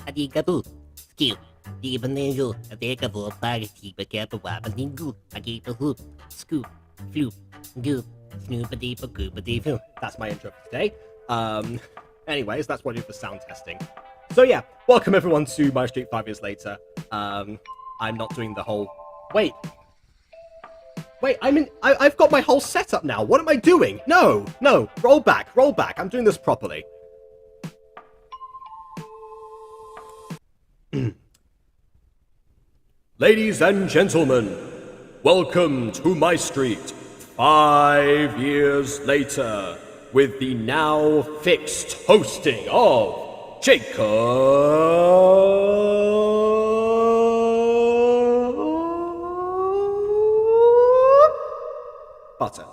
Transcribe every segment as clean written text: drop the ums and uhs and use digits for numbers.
Adigabu. Skill. Dibanejo. Adekabo. Party. Bagabawabadingu. Agibahoop. Scoop. Floop. Goop. Snoopadipa goopadifu. That's my intro for today. Anyways, that's what I do for sound testing. So yeah, welcome everyone to MyStreet 5 years later. I'm not doing the whole... Wait, I've got my whole setup now. What am I doing? No, roll back. I'm doing this properly. Ladies and gentlemen, welcome to MyStreet 5 years later, with the now fixed hosting of Jacob Butter.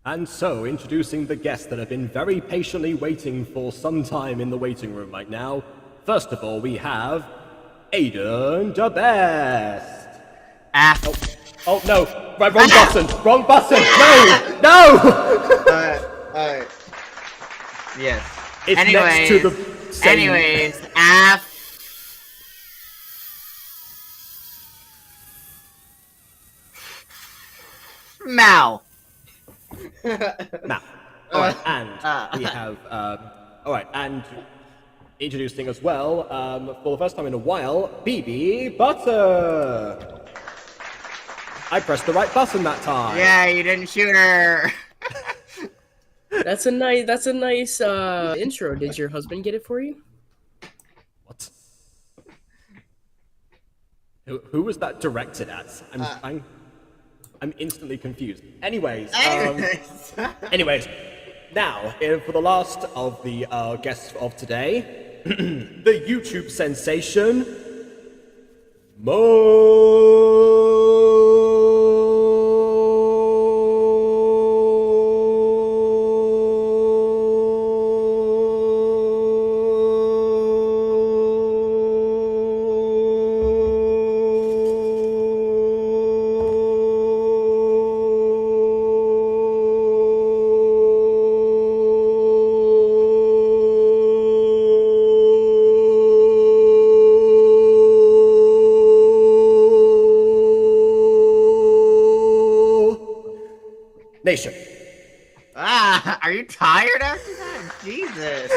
And so, introducing the guests that have been very patiently waiting for some time in the waiting room right now. First of all, we have Aiden the Best. Oh no! Right, wrong button! Wrong button! No! Yes. It's next to the same... Mal. Now, alright, and we have, alright, and introducing as well, for the first time in a while, BB Butter! I pressed the right button that time! Yeah, you didn't shoot her! That's a nice intro. Did your husband get it for you? What? Who was that directed at? I'm instantly confused. Anyways, now, for the last of the guests of today, the YouTube sensation, Nation. Are you tired after that? Jesus.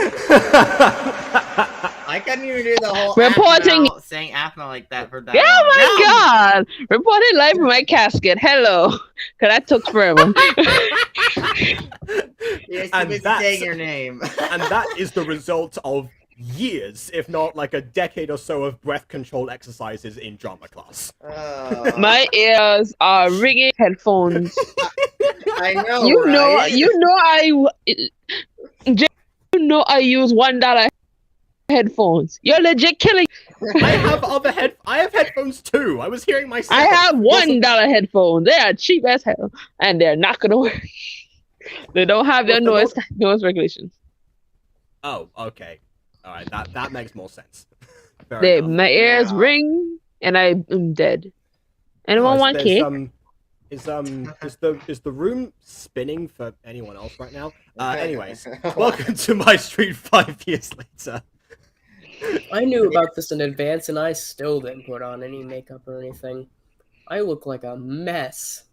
I couldn't even do the whole Reporting saying Aphna like that for that. Oh my God! Reporting live from my casket. Hello, because that took forever. Yes, And you've been that's- saying your name. And that is the result of years, if not like a decade or so of breath control exercises in drama class. My ears are ringing headphones. I know, You know, right? you know I use $1 headphones. You're legit killing. I have headphones too. I was hearing myself. I have $1 headphones. They are cheap as hell, and they're not gonna work. They don't have their noise regulations. Oh, okay. All right, that makes more sense. Fair enough. My ears ring, and I am dead. Anyone want cake? Is the room spinning for anyone else right now? Anyways, welcome to MyStreet 5 years later. I knew about this in advance, and I still didn't put on any makeup or anything. I look like a mess.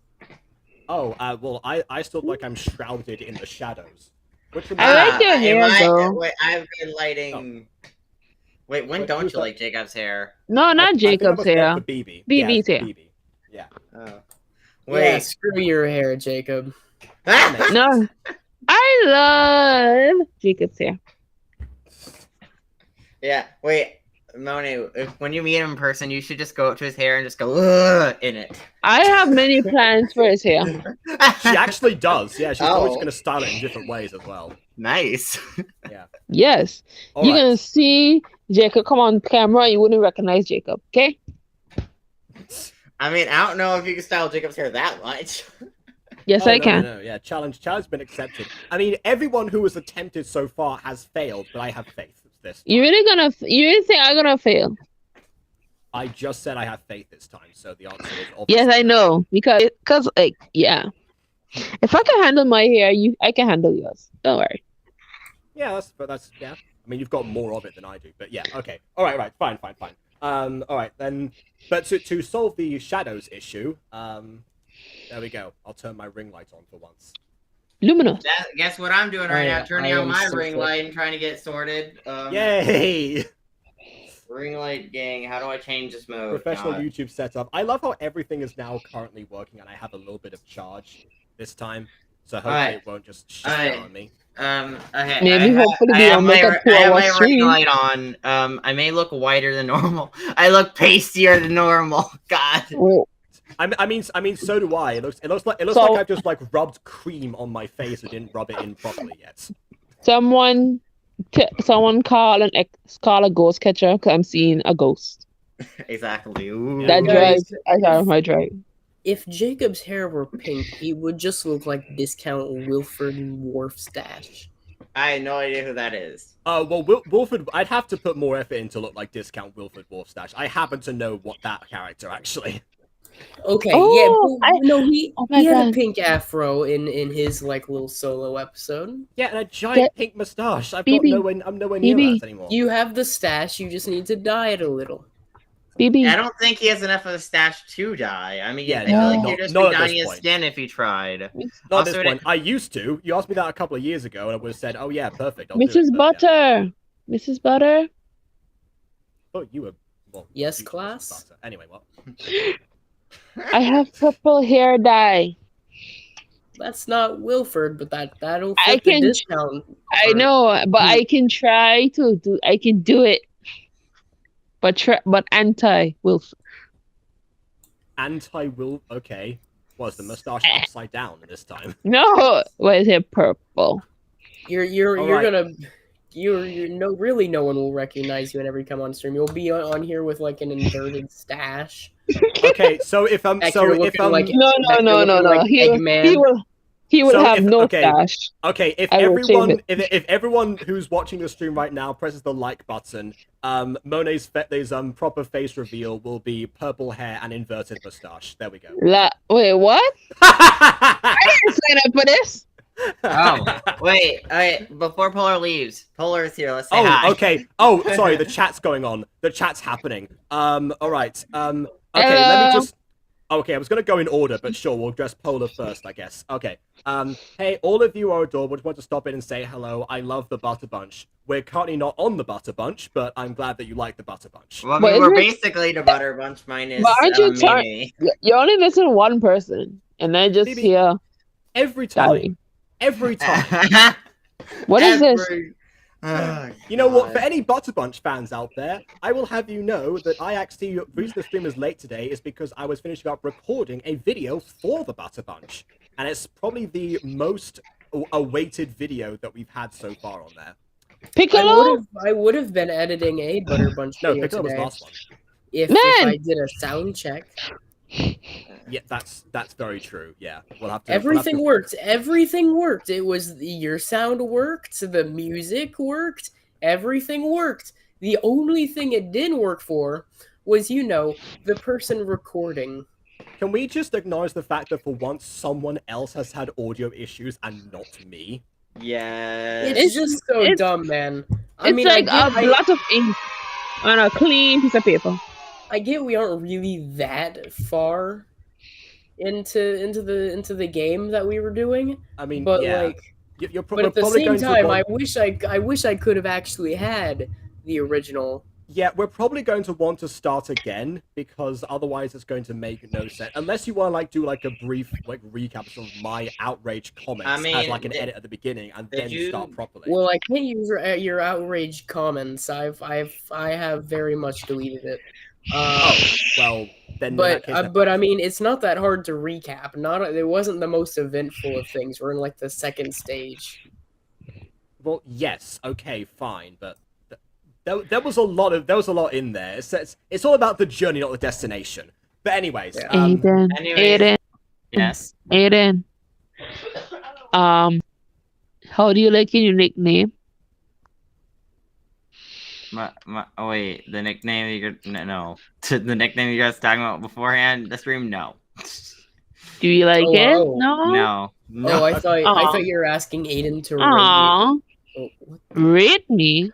Oh, well, I still look like I'm shrouded in the shadows. Which I like your hair, though. Wait, I've been lighting... Wait, when don't you like Jacob's hair? No, not Jacob's hair. BB. BB's hair. BB. Yeah. Oh. Yeah, Wait. screw your hair, Jacob. No, I love Jacob's hair. Yeah, wait. Moni, when you meet him in person, you should just go up to his hair and just go, ugh, in it. I have many plans for his hair. She actually does. Yeah, she's always Oh. going to style it in different ways as well. Nice. Yeah. Yes. All You're right. going to see Jacob come on camera. You wouldn't recognize Jacob, okay? I mean, I don't know if you can style Jacob's hair that much. Yes, Oh, I no, can. No, yeah, challenge been accepted. I mean, everyone who has attempted so far has failed, but I have faith. This. You really think I'm gonna fail? I just said I have faith this time, so the answer is obviously Yes, I no. know because like yeah, if I can handle my hair, I can handle yours. Don't worry. Yeah, that's yeah. I mean, you've got more of it than I do, but yeah, okay. All right, fine. All right then. But to solve the shadows issue, there we go. I'll turn my ring light on for once. Luminous. Guess what I'm doing right now? Turning I on am my still ring flipping. light and trying to get sorted. Yay! Ring light gang. How do I change this mode? Professional God. YouTube setup. I love how everything is now currently working, and I have a little bit of charge this time, so hopefully Alright. it won't just shut Alright. down on me. Okay. Maybe hopefully we don't make a 2-hour my ring stream. light on. I may look whiter than normal. I look pastier than normal. God. Well, I mean, so do I. It looks like So- I've just like rubbed cream on my face and didn't rub it in properly yet. someone call a ghost catcher because I'm seeing a ghost. Exactly. Ooh. That Yeah. drives. I Guys, have my drive. If Jacob's hair were pink, he would just look like discount Wilford Wharf stash. I had no idea who that is. Well, Wilford, I'd have to put more effort in to look like discount Wilford Wolfstash. I happen to know what that character actually. Okay, Oh, yeah, but, no, he Oh my he had a God. pink afro in his like little solo episode. Yeah, and a giant pink mustache. I'm nowhere near BB. that anymore. You have the stash, you just need to dye it a little. BB. I don't think he has enough of a stash to dye. I mean, Yeah, I feel like no, you'd just not be at this dyeing his point. skin if he tried. Not at Also, this it- point. I used to. You asked me that a couple of years ago, and I would have said, "Oh yeah, perfect." I'll do Mrs. it, but, yeah. Butter. Mrs. Butter. Oh, you were. Well, Yes, you were class? Butter. Anyway, what? I have purple hair dye. That's not Wilford, but that'll I fit the can- discount. I part. know, but I can try to do. I can do it. But anti Wilf. Anti-will. Okay. Was the mustache upside down this time? No, why is it purple? You're Alright. gonna you're no really no one will recognize you whenever you come on stream. You'll be on here with like an inverted stash. Okay, so if I'm Like so you're if looking I'm like- No, That no, you're no, looking no. like He Eggman. will So have if- no okay. stash. okay, if I will shave everyone if everyone who's watching the stream right now presses the like button, Monet's proper face reveal will be purple hair and inverted mustache. There we go. Wait, what? I didn't sign up for this. Oh, wait. Before Polar leaves, Polar's here. Let's say hi. Oh, okay. Oh, sorry. The chat's going on. The chat's happening. All right. Okay. Let me Hello. just. Okay, I was gonna go in order, but sure, we'll address Polar first, I guess. Okay. Hey, all of you are adorable. Just want to stop in and say hello. I love the Butter Bunch. We're currently not on the Butter Bunch, but I'm glad that you like the Butter Bunch. Well, But we're isn't it- basically the Butter Bunch minus But aren't you Mimi. You're only missing one person, and then just Maybe- here. Every time. Dying. Every time. What is this? Oh, You know what? For God. any Butter Bunch fans out there, I will have you know that I actually the reason the stream is late today is because I was finishing up recording a video for the Butter Bunch, and it's probably the most awaited video that we've had so far on there. Piccolo? I would have been editing a Butter Bunch No, video Piccolo was today last one. if Man! I did a sound check. Yeah, that's very true. Yeah, we'll have to. Everything worked. Everything worked. It was your sound worked. The music worked. Everything worked. The only thing it didn't work for was, the person recording. Can we just acknowledge the fact that for once someone else has had audio issues and not me? Yes. It's just so it's- dumb, man. I It's mean, like I a get, blot of ink on a clean piece of paper. I get we aren't really that far into the game that we were doing, I mean, but yeah, like. you're But at the probably same going time, to I want... wish I could have actually had the original. Yeah, we're probably going to want to start again because otherwise it's going to make no sense. Unless you want to do a brief recap of some of my outraged comments I mean, as an edit at the beginning and did then you- start properly. Well, I can't use your outraged comments. I have very much deleted it. Well, then in that case, But I mean, it's not that hard to recap. It wasn't the most eventful of things. We're in like the second stage. well, yes, okay, fine, but there was a lot in there. It's all about the journey, not the destination. But anyways, Yeah. Aiden. anyways. Aiden. Yes. Aiden. How do you like your nickname? Oh wait, the nickname no. The nickname you guys talking about beforehand, the stream, no. Do you like Oh, it? oh. No. No. Oh, I Aw. thought you were asking Aiden to rate Aw. you. Oh, what? Rate me.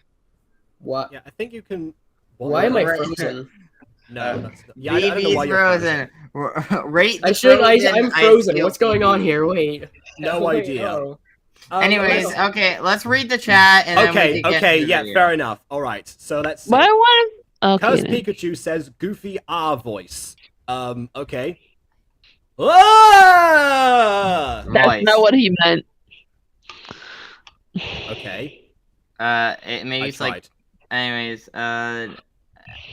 What? Yeah, I think you can. Why am I Right. frozen? No, that's not... Yeah, I don't know BB's why you're frozen. Rate the I should. frozen. I'm Ice frozen. Cube What's going on BB. here? Wait. No Wait, idea. oh. Anyways, let's- okay, let's read the chat and then we Okay, can get okay, into the yeah, video. fair enough. All right, so let's see. But I want. Okay. Cuz Then. Pikachu says goofy R voice. Okay. Ah! That's Voice. not what he meant. Okay, Maybe I it's like. tried. Anyways,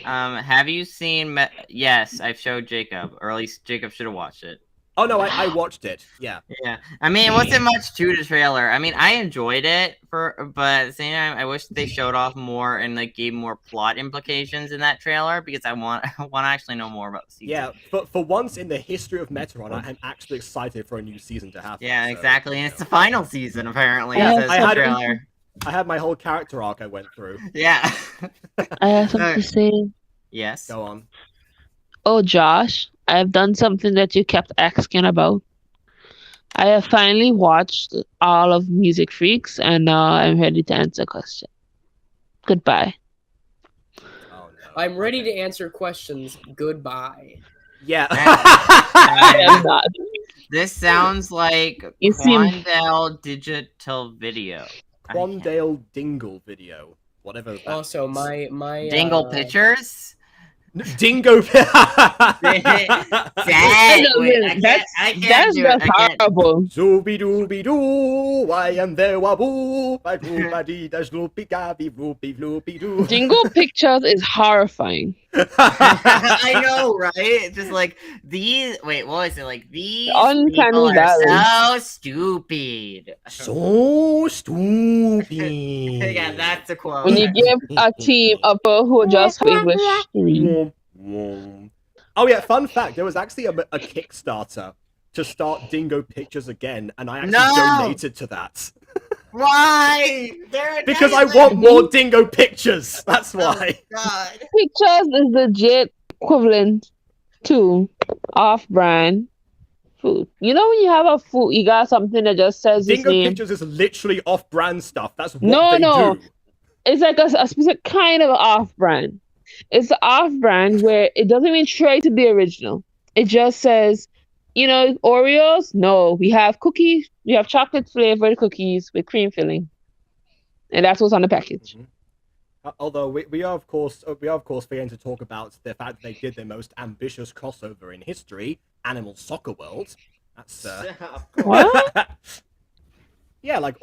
have you seen? Yes, I've showed Jacob, or at least Jacob should have watched it. Oh no, I watched it. Yeah. Yeah, I mean, it wasn't much to the trailer. I mean, I enjoyed it but at the same time, I wish they showed off more and like gave more plot implications in that trailer because I want to actually know more about the season. Yeah, for once in the history of Meteron, I'm actually excited for a new season to happen. Yeah, so, exactly, and you it's know. the final season apparently. Yeah, Says I the had- trailer. I had my whole character arc I went through. Yeah. I have something to say. Yes. Go on. Oh, Josh, I have done something that you kept asking about. I have finally watched all of Music Freaks, and now I'm ready to answer a question. Goodbye. Oh no. I'm ready Okay. to answer questions. Goodbye. Yeah. I am not. This sounds like You seem- Quandale Digital Video. Quandale Dingle video. Whatever that Also, means. my Dingle Pictures? Dingo. Dang, wait, That's I can't do it. just I can't. horrible. Zooby dooby doo, I am there waboo, ba doo ba dee da sloopy gabby whoopy floopy doo. Jingle Pictures is horrifying. I know, right? It's just like these. Wait, what was it? Like these Uncanny people are Valley. so stupid. So stupid. Yeah, that's a quote. When you give a team a person who just English to read. Oh yeah, fun fact, there was actually a Kickstarter to start Dingo Pictures again, and I actually No! donated to that. Why? They're Because I nice, want like- more Dingo Pictures, that's why. Oh, God. Pictures is legit equivalent to off-brand food. You know when you have a food, you got something that just says its Dingo name. Pictures is literally off-brand stuff, that's what No, they no. do. It's like a specific kind of off-brand. It's the off-brand where it doesn't even try to be original. It just says, you know, Oreos. No, we have cookies. We have chocolate-flavored cookies with cream filling, and that's what's on the package. Although we are of course beginning to talk about the fact that they did their most ambitious crossover in history, Animal Soccer World. That's What? yeah, like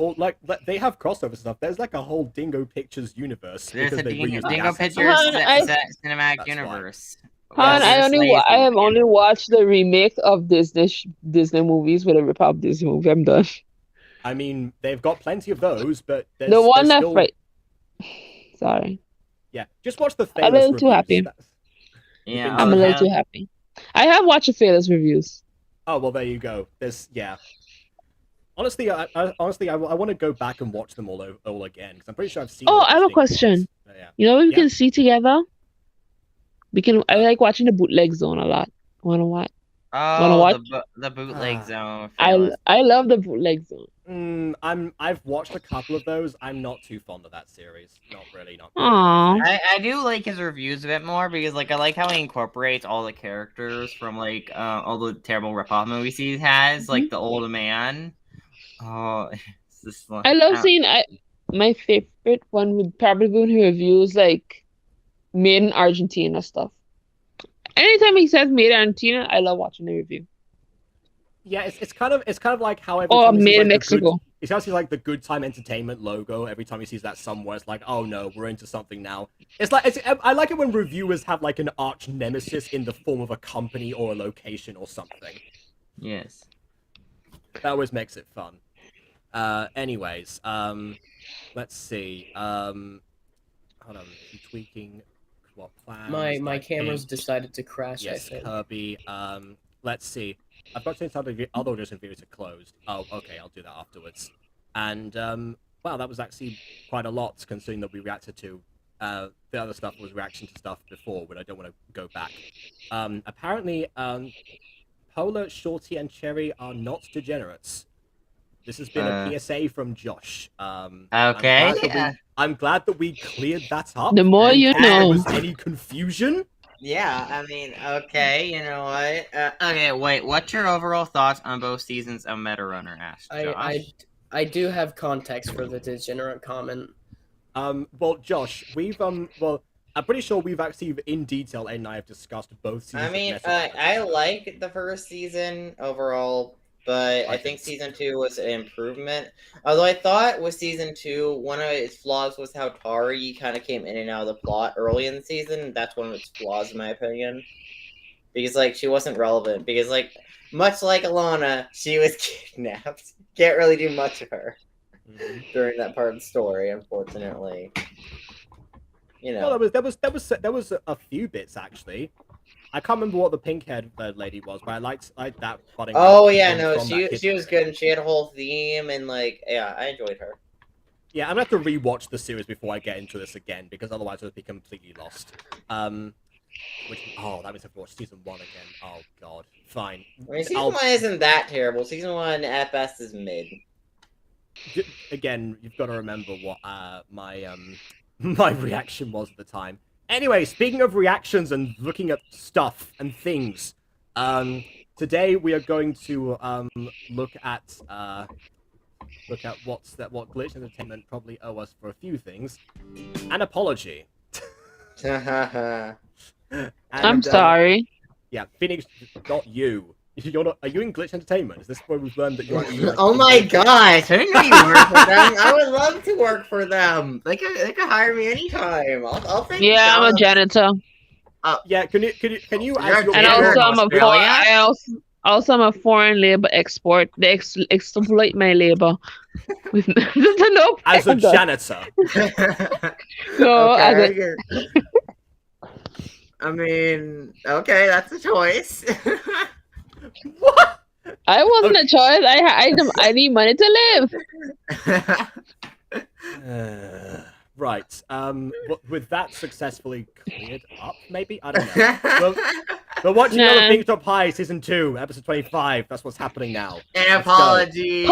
they have crossover stuff. There's like a whole Dingo Pictures universe There's because a they reuse the Dingo assets. Pictures I- cinematic That's universe. Han, Yeah, I have only watched the remake of Disney movies with a rip off Disney movie. I'm done. I mean, they've got plenty of those, but there's, The one there's that still... right. Sorry, Yeah, just watch the I'm a famous little too reviews. happy. That's- Yeah, I'm a I'll little have- too happy. I have watched the Fearless reviews. Oh well, there you go. There's Honestly, I want to go back and watch them all again because I'm pretty sure I've seen. Oh, all I have those a Dingo question. ones. But yeah. You know what we Yeah. can see together? I like watching the bootleg zone a lot. Wanna watch? Oh, watch? the bootleg Ah. zone. I love the bootleg zone. I've watched a couple of those. I'm not too fond of that series. Not really. Aw. I do like his reviews a bit more because like I like how he incorporates all the characters from like all the terrible ripoff movies he has, like the old man. Oh, it's just like, I love seeing. My favorite one would probably be when he reviews like made in Argentina stuff. Anytime he says made in Argentina, I love watching the review. Yeah, it's kind of like how every Or time he sees, made in like, the Mexico. good, it's actually like the Good Time Entertainment logo. Every time he sees that somewhere, it's like, oh no, we're into something now. It's like I like it when reviewers have like an arch nemesis in the form of a company or a location or something. yes. That always makes it fun. Anyways, let's see. Hold on, I'm tweaking what plans. My like camera's pink. decided to crash. I Yes, think. Kirby. Let's see. I've got to change the other audition videos are closed. Oh, okay, I'll do that afterwards. And wow, that was actually quite a lot considering that we reacted to the other stuff was reaction to stuff before, but I don't want to go back. Apparently, Polar, Shorty, and Cherry are not degenerates. This has been a PSA from Josh. Okay. I'm glad that we cleared that up. The more you If there know. was any confusion. Yeah, I mean, okay, you know what? Okay, wait. What's your overall thoughts on both seasons of Meta Runner? Asked Josh. I do have context for the degenerate comment. Well, Josh, well, I'm pretty sure we've actually in detail Ed and I have discussed both seasons. I mean, of Meta I like the first season overall, but I think season 2 was an improvement. Although I thought with season 2, one of its flaws was how Tari kind of came in and out of the plot early in the season. That's one of its flaws, in my opinion. Because, like, she wasn't relevant. Because, like, much like Alana, she was kidnapped. Can't really do much of her during that part of the story, unfortunately. You know. Well, there was a few bits actually. I can't remember what the pink-haired lady was, but I liked that. Oh yeah, no, she was good, and she had a whole theme, and like, yeah, I enjoyed her. Yeah, I'm gonna have to rewatch the series before I get into this again, because otherwise I'll be completely lost. That means I have to watch season 1 again. Oh god, fine. I mean, season 1 isn't that terrible. Season 1 at best is mid. Again, you've got to remember what my my reaction was at the time. Anyway, speaking of reactions and looking at stuff and things, today we are going to look at what Glitch Entertainment probably owe us for a few things. An apology. I'm sorry. Yeah, Phoenix, not you. You're not. Are you in Glitch Entertainment? Is this where we've learned that you're? Oh my gosh! I didn't know you worked for them. I would love to work for them. They could hire me anytime. I'll take. Yeah, I'm a janitor. Yeah, can you? And also, I'm a foreign labor export. They exploit my labor. With no as a janitor. No, okay. I mean, okay, that's a choice. What? I wasn't a choice. I need money to live. Right. With that successfully cleared up, maybe? I don't know. We're watching Other Things Top High, Season 2, Episode 25. That's what's happening now. An apology.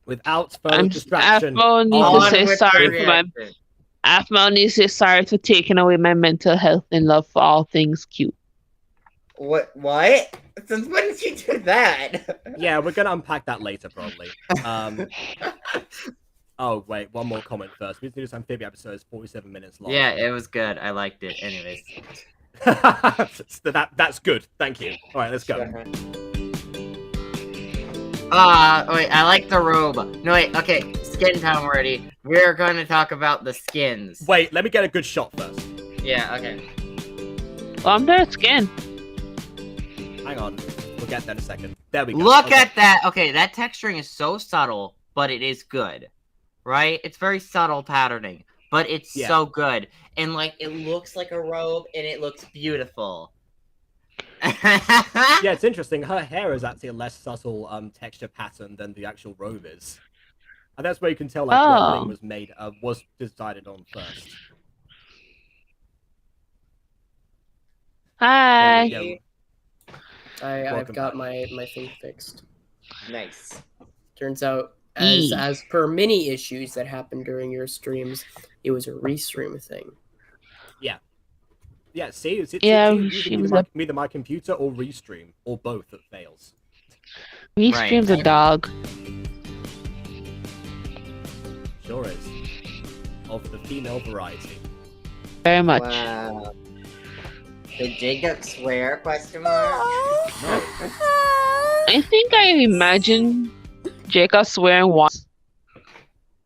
Without further distraction. Afmo needs to say sorry for taking away my mental health and love for all things cute. What? Since when did you do that? Yeah, we're gonna unpack that later, probably. Oh, wait, one more comment first. We need to do this amphibian episode. It's 47 minutes long. Yeah, it was good. I liked it. Anyways. That's good. Thank you. All right, let's go. Wait, I like the robe. No, wait, okay. Skin time already. We're going to talk about the skins. Wait, let me get a good shot first. Yeah, okay. Well, I'm their skin. Hang on. We'll get that in a second. There we go. Look at that. Okay, that texturing is so subtle, but it is good. Right? It's very subtle patterning, but it's so good. And, like, it looks like a robe, and it looks beautiful. Yeah, it's interesting. Her hair is actually a less subtle texture pattern than the actual robe is. And that's where you can tell, like, what thing was decided on first. Hi. I've got my thing fixed. Nice. Turns out, as per many issues that happened during your streams, it was a restream thing. Yeah. Yeah, see? Either my computer or restream, or both that fails. Restream's a dog. Sure is. Of the female variety. Very much. Wow. Did Jacob swear? Question mark. No. I think I imagined Jacob swearing once.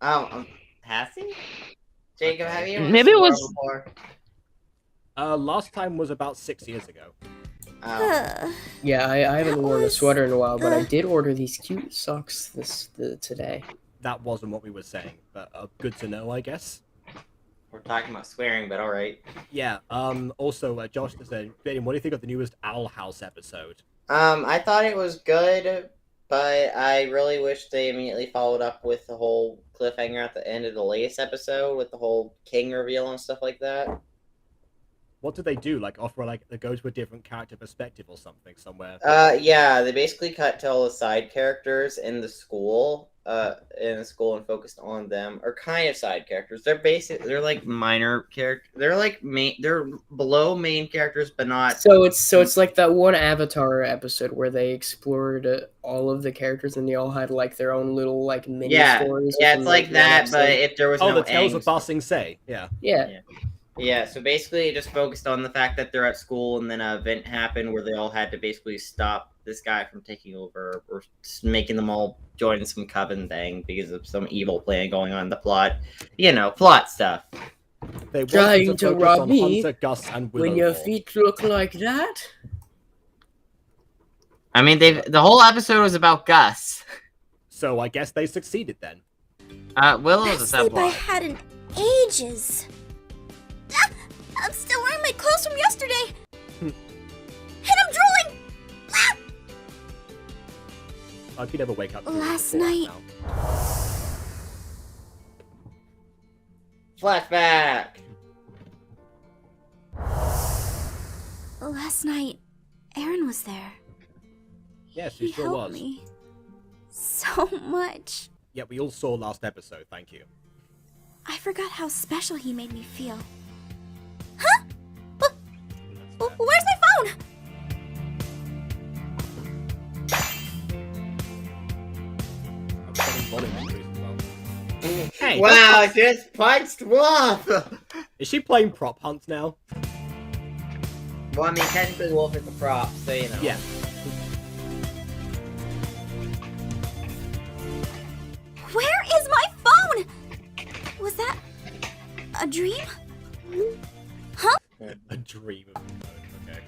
Oh, passing? Jacob, have you Maybe it was before? Last time was about 6 years ago. Oh. Yeah, I haven't worn a sweater in a while, but I did order these cute socks today. That wasn't what we were saying, but good to know, I guess. We're talking about swearing, but alright. Yeah, also, Josh said, what do you think of the newest Owl House episode? I thought it was good, But I really wish they immediately followed up with the whole cliffhanger at the end of the latest episode with the whole king reveal and stuff like that. What did they do? Like offer like they go to a different character perspective or something somewhere? Yeah, they basically cut to all the side characters in the school, and focused on them, or kind of side characters. They're like minor characters. They're like they're below main characters, but not. So it's like that one Avatar episode where they explored all of the characters and they all had like their own little like mini stories. Yeah, within, it's like one that, but episode. if there was Oh, no the Tales of angst. Ba Sing Se. Yeah. Yeah. Yeah, so basically it just focused on the fact that they're at school and then an event happened where they all had to basically stop this guy from taking over or making them all join some coven thing because of some evil plan going on in the plot. You know, plot stuff. They wanted Trying to focus rob on me Hunter, Gus, and When your Willowmore. feet look like that. I mean, the whole episode was about Gus. So I guess they succeeded then. Willow's Best a sleep I subplot. had in ages. Ah, I'm still wearing my clothes from yesterday. And I'm drooling. Ah! I could never wake up. to Last before night- now. Flashback. Last night, Aaron was there. Yes, He it sure helped was. me so much. Yeah, we all saw last episode. Thank you. I forgot how special he made me feel. Huh? Where's my phone? I'm setting volume increase as well. Hey, Wow, just punched Wolf! is she playing prop hunt now? Well, I mean, technically Wolf is a prop, so you know. Yeah. Where is my phone? Was that a dream? A dream of okay.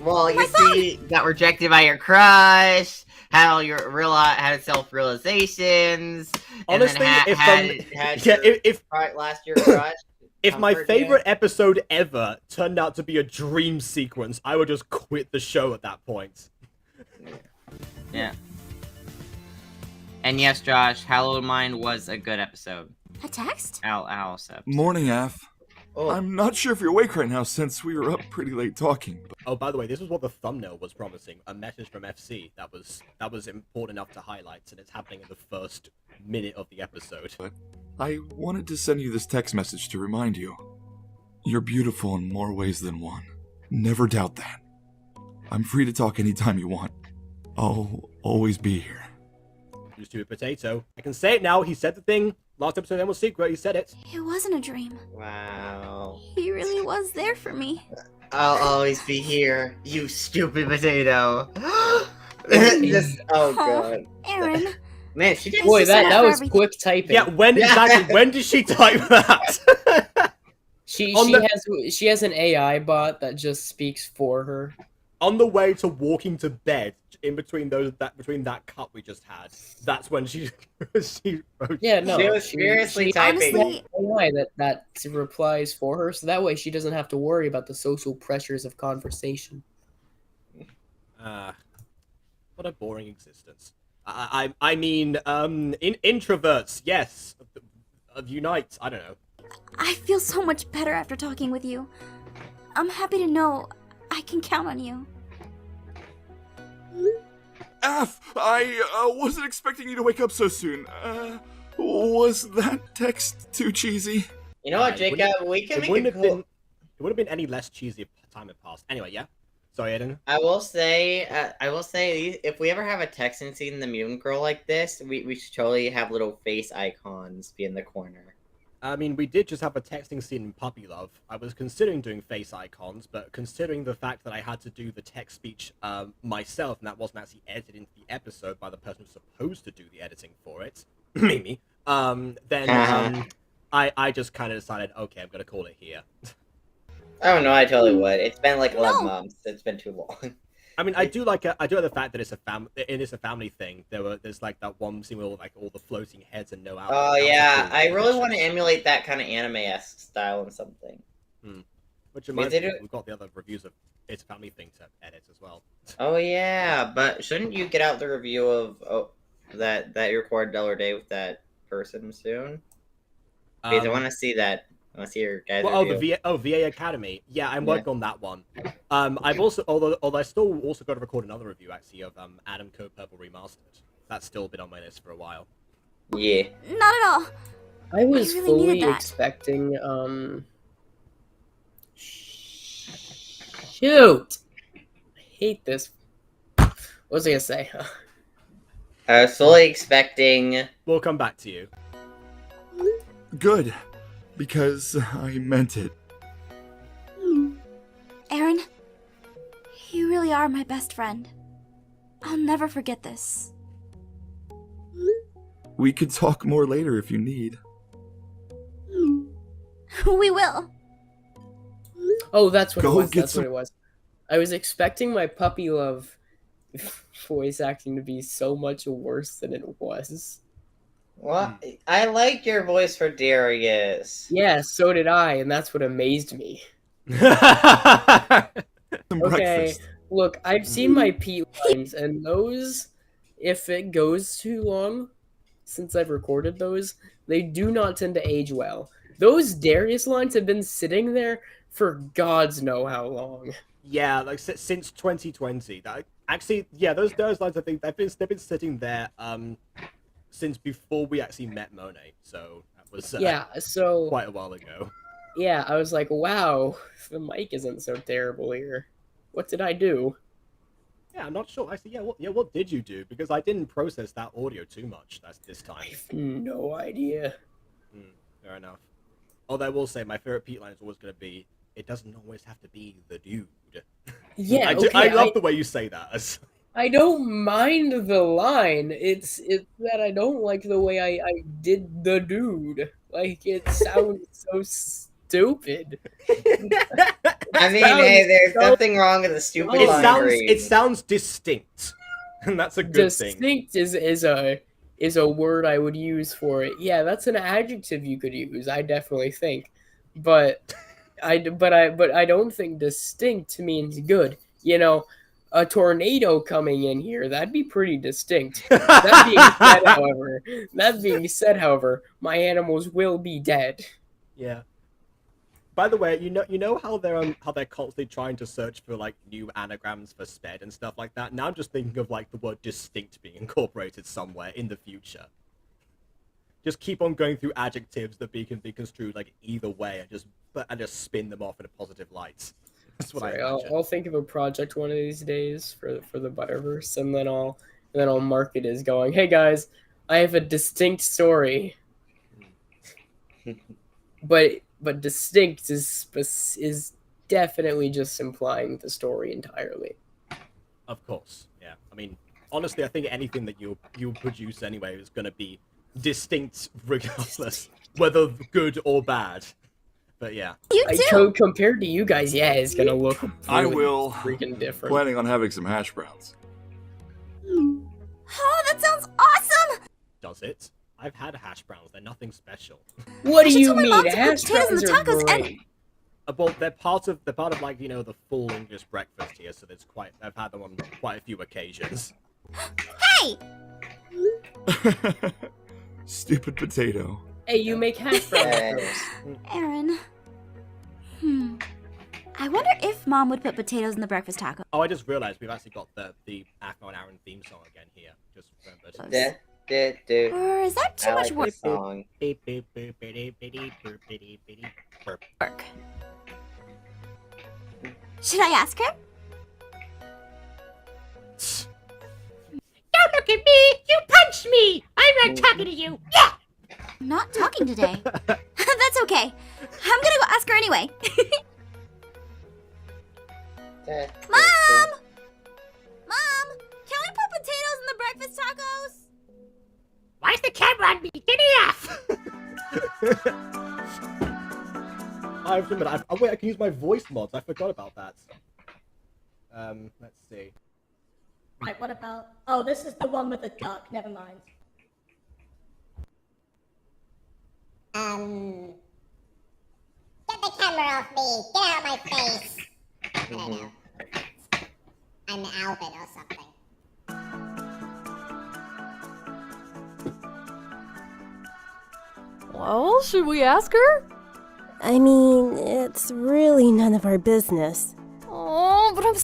Well, you My see, got rejected by your crush, had had self-realizations, and Honestly, then if had yeah, your if last year crush. if my comfort you. favorite episode ever turned out to be a dream sequence, I would just quit the show at that point. Yeah. And yes, Josh, Hallowed Mind was a good episode. A text? Alice episode. Morning, Af. Oh, I'm not sure if you're awake right now since we were up pretty late talking. But Oh, by the way, this is what the thumbnail was promising. A message from FC that was important enough to highlight, and it's happening in the first minute of the episode. I wanted to send you this text message to remind you. You're beautiful in more ways than one. Never doubt that. I'm free to talk anytime you want. I'll always be here. You stupid potato. I can say it now. He said the thing. Last episode then was secret. He said it. It wasn't a dream. wow. He really was there for me. I'll always be here, you stupid potato. Oh, God. Aaron, Man, she did. Boy, It's that just was everything. quick typing. Yeah. When Yeah. exactly? When did she type that? She On she has an AI bot that just speaks for her. On the way to walking to bed, in between between that cut we just had, that's when she wrote. Yeah, no. She was furiously she typing. Honestly- AI that replies for her, so that way she doesn't have to worry about the social pressures of conversation. What a boring existence. I mean, introverts, yes, unite. I don't know. I feel so much better after talking with you. I'm happy to know I can count on you. Af, I wasn't expecting you to wake up so soon. Was that text too cheesy? You know what, Yeah, it Jacob? We can It make wouldn't a have cool. been. It would have been any less cheesy if time had passed. Anyway, yeah. Sorry, Aiden. I will say, if we ever have a texting scene in the Mutant Girl like this, we should totally have little face icons be in the corner. I mean, we did just have a texting scene in Puppy Love. I was considering doing face icons, but considering the fact that I had to do the text speech myself, and that wasn't actually edited into the episode by the person who's supposed to do the editing for it, Mimi, then I just kind of decided, okay, I'm gonna call it here. Oh no, I totally would. It's been like 11 No. months. It's been too long. I mean, I do like the fact that it's a family thing. There's like that one scene with like all the floating heads and no outfit. Oh That was yeah, cool. I really want to emulate that kind of anime-esque style in something. Which Which reminds They me, do- we've got the other reviews of It's a Family Thing to edit as well. Oh yeah, but shouldn't you get out the review of that you recorded the other day with that person soon? Because I want to see that. I want to see your guys' Well, review. VA Academy. Yeah, I'm Yeah. working on that one. I've also, although I still also got to record another review actually of Adam Code Purple Remastered. That's still been on my list for a while. Yeah. Not at all. I was really fully needed that. expecting shoot. I hate this. What was I gonna say? I was fully expecting. We'll come back to you. Good, because I meant it. Aaron, you really are my best friend. I'll never forget this. We could talk more later if you need. We will. Oh, that's what Go it was. get That's what some- it was. I was expecting my puppy love voice acting to be so much worse than it was. What? I like your voice for Darius. Yeah, so did I, and that's what amazed me. Some Okay, breakfast. look, I've seen my Pete lines, and those, if it goes too long since I've recorded those, they do not tend to age well. Those Darius lines have been sitting there for gods know how long. Yeah, like since 2020. Actually, yeah, those lines I think they've been sitting there since before we actually met Monet. So that was Yeah, so quite a while ago. yeah, I was like, wow, the mic isn't so terrible here. What did I do? Yeah, I'm not sure. Actually, what did you do? Because I didn't process that audio too much this I time. have no idea. Fair enough. Although I will say my favorite Pete line is always going to be, "It doesn't always have to be the dude." Yeah, I love the way you say that. I don't mind the line. It's that I don't like the way I did the dude. Like, it sounds so stupid. I mean, sounds hey, there's so- nothing wrong with the stupid It line it read. sounds distinct, and that's a good thing. Distinct is a word I would use for it. Yeah, that's an adjective you could use. I definitely think, but I don't think distinct means good. You know, a tornado coming in here, that'd be pretty distinct. That being said, however, my animals will be dead. Yeah. By the way, you know how they're constantly trying to search for like new anagrams for sped and stuff like that. Now I'm just thinking of like the word distinct being incorporated somewhere in the future. Just keep on going through adjectives that can be construed like either way, and just spin them off in a positive light. That's what Sorry, I imagine. I'll think of a project one of these days for the Butterverse, and then I'll mark it as going, hey guys, I have a distinct story. but distinct is definitely just implying the story entirely. Of course, yeah. I mean, honestly, I think anything that you produce anyway is going to be distinct regardless, whether good or bad. But yeah. You too. Compared to you guys, yeah, it's gonna look I really will. freaking different. Planning on having some hash browns. Oh, that sounds awesome. Does it? I've had hash browns. They're nothing special. What I do should you tell my mean? mom to put Hash potatoes in the browns are tacos and- great. Well, they're part of like the full English breakfast here, so I've had them on quite a few occasions. Hey, Stupid potato. Hey, you make hash browns. Hey. Aaron. I wonder if Mom would put potatoes in the breakfast taco. Oh, I just realized we've actually got the Akmo and Aaron theme song again here. Just remembered. Or is that too I much like work? this song. Work. Should I ask her? Don't look at me! You punched me! I'm not talking to you! Yeah! I'm not talking today. That's okay. I'm gonna go ask her anyway. Mom! Mom! Can we put potatoes in the breakfast tacos? Why is the camera on me? Get it off! Wait, I can use my voice mods. I forgot about that. Let's see. Right, what about... Oh, this is the one with the duck. Never mind. Get Get the camera off me! Get out of my face! I don't know. I'm Alvin or something. Well, should we ask her? I mean, it's really none of our business. Oh, but I'm...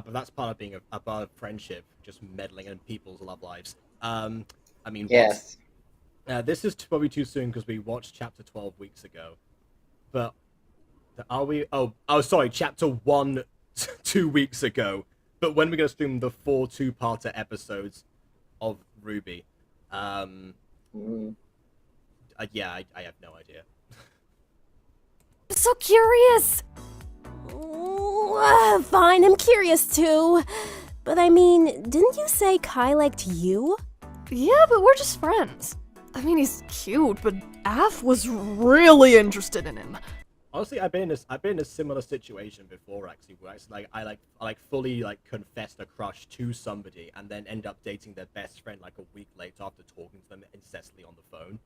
But that's part of being a part of friendship, just meddling in people's love lives. I mean, Yes. This is probably too soon because we watched chapter 12 weeks ago. But are we? Oh, sorry, chapter 1 2 weeks ago. But when we're gonna stream the 4 two-parter episodes of Ruby? Yeah, I have no idea. I'm so curious! Fine, I'm curious too. But I mean, didn't you say Kai liked you? Yeah, but we're just friends. I mean, he's cute, but Af was really interested in him. Honestly, I've been in a similar situation before, actually, where I fully confessed a crush to somebody and then end up dating their best friend like a week later after talking to them incessantly on the phone.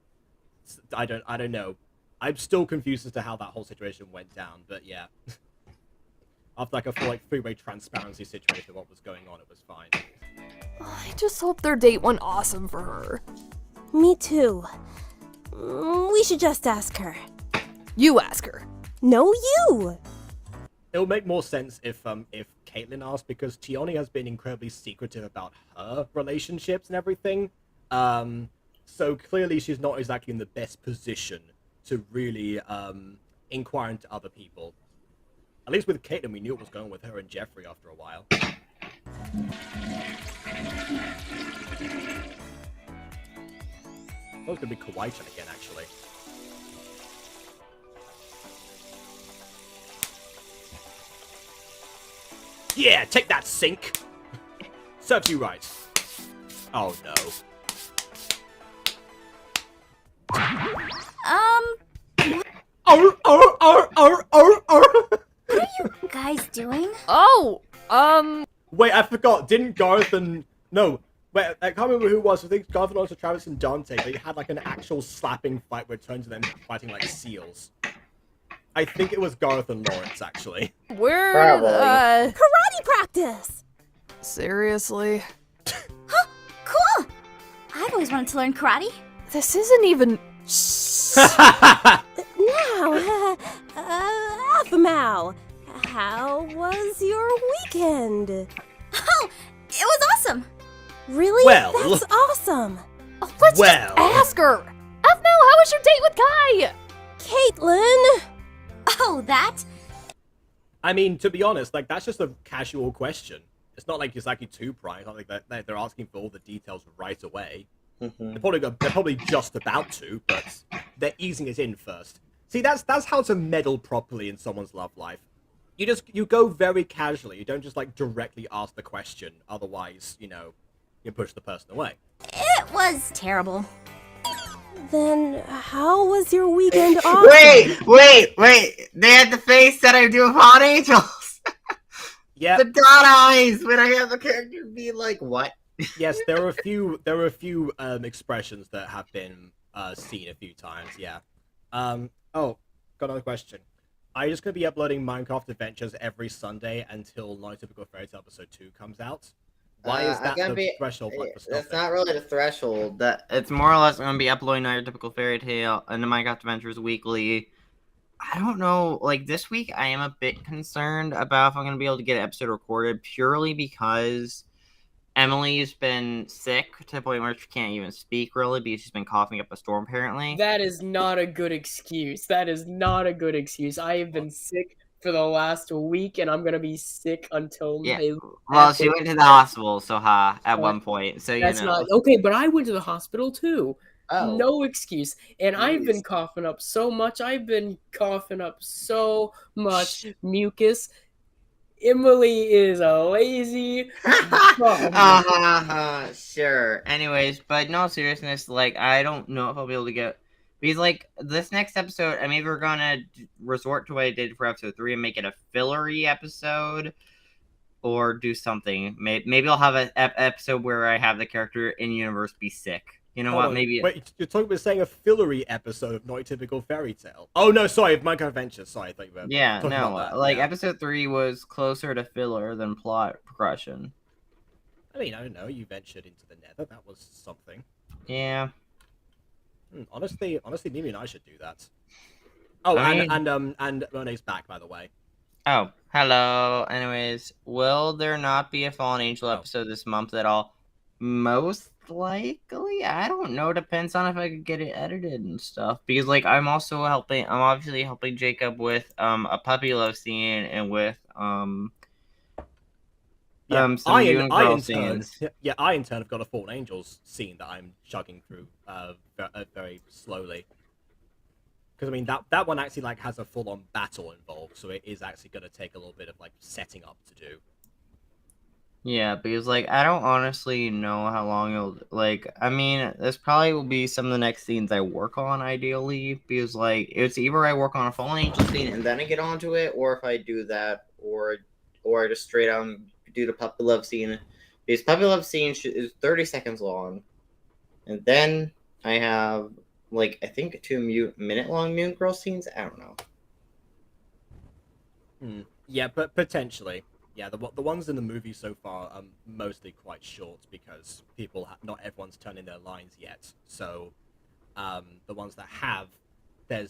I don't know. I'm still confused as to how that whole situation went down, but yeah. After a full three-way transparency situation of what was going on, it was fine. I just hope their date went awesome for her. Me too. We should just ask her. You ask her. No, you! It'll make more sense if Caitlyn asked, because Tioni has been incredibly secretive about her relationships and everything. So clearly she's not exactly in the best position to really inquire into other people. At least with Caitlyn, we knew it was going with her and Jeffrey after a while. Oh, it's gonna be Kawaii-chan again, actually. Yeah, take that, Sink! Serves you right. Oh no. What are you guys doing? Wait, I forgot. Didn't Garth and... No, wait, I can't remember who it was. I think Garth and also Travis and Dante, they had an actual slapping fight where it turned to them fighting like seals. I think it was Garth and Lawrence, actually. We're, Karate practice! Seriously? Huh? Cool! I've always wanted to learn karate. This isn't even... Now, Afamau, how was your weekend? Oh, it was awesome! Really? Well... That's awesome! Let's just ask her! Afmel, how was your date with Kai? Caitlyn! Oh, that? I mean, to be honest, that's just a casual question. It's not like it's actually too prying. It's not like they're asking for all the details right away. They're probably just about to, but they're easing it in first. See, that's how to meddle properly in someone's love life. You go very casually. You don't just directly ask the question. Otherwise, you push the person away. It was terrible. Then how was your weekend off? Wait! They had the face that I do of Hot Angels! Yeah. The dot eyes when I have the character be like, what? Yes, there are a few expressions that have been seen a few times, yeah. Oh, got another question. Are you just going to be uploading Minecraft Adventures every Sunday until Not Typical Fairy Tale Episode 2 comes out? Why is that the threshold for stuff? That's not really the threshold. It's more or less going to be uploading Not Your Typical Fairy Tale and the Minecraft Adventures weekly. I don't know. This week I am a bit concerned about if I'm going to be able to get an episode recorded purely because Emily's been sick to the point where she can't even speak really because she's been coughing up a storm apparently. That is not a good excuse. I have been sick for the last week, and I'm gonna be sick until my... Well, she went to the hospital, so at one point, so that's not okay. But I went to the hospital too. Oh. No excuse. And I've been coughing up so much. Mucus. Emily is a lazy. Sure. Anyways, but in all seriousness, I don't know if I'll be able to get. Because, this next episode, I mean, we're gonna resort to what I did for episode 3 and make it a fillery episode, or do something. Maybe I'll have an episode where I have the character in universe be sick You know Hold what? on. Maybe. Wait, you're talking about saying a fillery episode of Not a Typical Fairy Tale. Oh no, sorry, Minecraft Adventures. Sorry, I thought you were Yeah, talking no. about that. Like Yeah. episode 3 was closer to filler than plot progression. I mean, I don't know. You ventured into the Nether. That was something. Yeah. Honestly, Mimi and I should do that. Oh, I mean- and Monet's back, by the way. Oh, hello. Anyways, will there not be a Fallen Angel episode this month at all? Most likely. I don't know. Depends on if I could get it edited and stuff. Because like I'm obviously helping Jacob with a puppy love scene and with some Yoon girl scenes. I in turn have got a Fallen Angels scene that I'm chugging through very slowly. Because I mean that one actually like has a full-on battle involved, so it is actually going to take a little bit of like setting up to do. Yeah, because like I don't honestly know how long it'll like. I mean, this probably will be some of the next scenes I work on ideally, because like it's either I work on a Fallen Angel scene and then I get onto it, or if I do that, or I just straight on do the puppy love scene. Because puppy love scene is 30 seconds long, and then I have like I think 2-minute long Moon Girl scenes. I don't know. Yeah, but potentially. Yeah, the ones in the movie so far are mostly quite short because not everyone's turned in their lines yet. So, the ones that have, there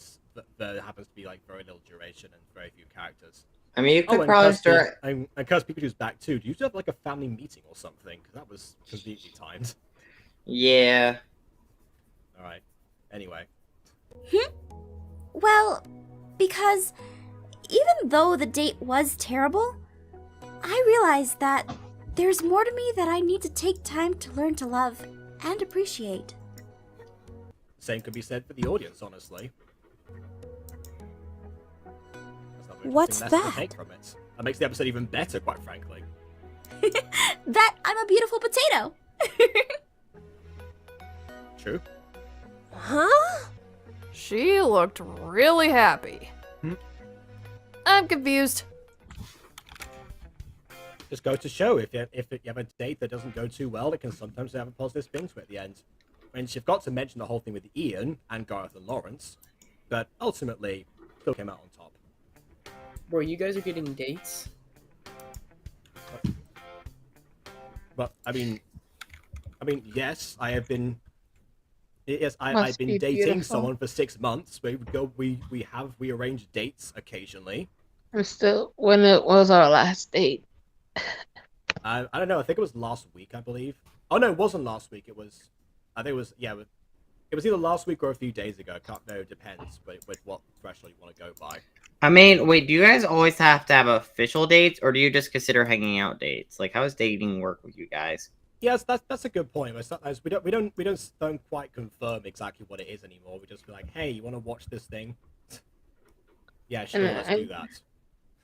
happens to be like very little duration and very few characters. I mean, you could probably start. And Curse Pikachu's back too. Do you have like a family meeting or something? Because that was completely timed. Yeah. All right. Anyway. Well, because even though the date was terrible, I realized that there's more to me that I need to take time to learn to love and appreciate. Same could be said for the audience, honestly. What's lesson to that? take from it. That makes the episode even better, quite frankly. That I'm a beautiful potato. True. Huh? She looked really happy. I'm confused. Just go to show if you have a date that doesn't go too well, it can sometimes have a positive spin to it at the end. And you've got to mention the whole thing with Ian and Gareth and Lawrence, but ultimately still came out on top. Bro, you guys are getting dates? But I mean, yes, I have been. Yes, I've been dating beautiful. someone for 6 months. We arrange dates occasionally. And still, when it was our last date? I don't know. I think it was last week, I believe. Oh no, it wasn't last week. It was. I think it was. Yeah, it was either last week or a few days ago. I can't know. It depends, but with what threshold you want to go by. I mean, wait, do you guys always have to have official dates, or do you just consider hanging out dates? Like, how does dating work with you guys? Yes, that's a good point. But sometimes we don't quite confirm exactly what it is anymore. We just be like, hey, you want to watch this thing? Yeah, sure, let's do that.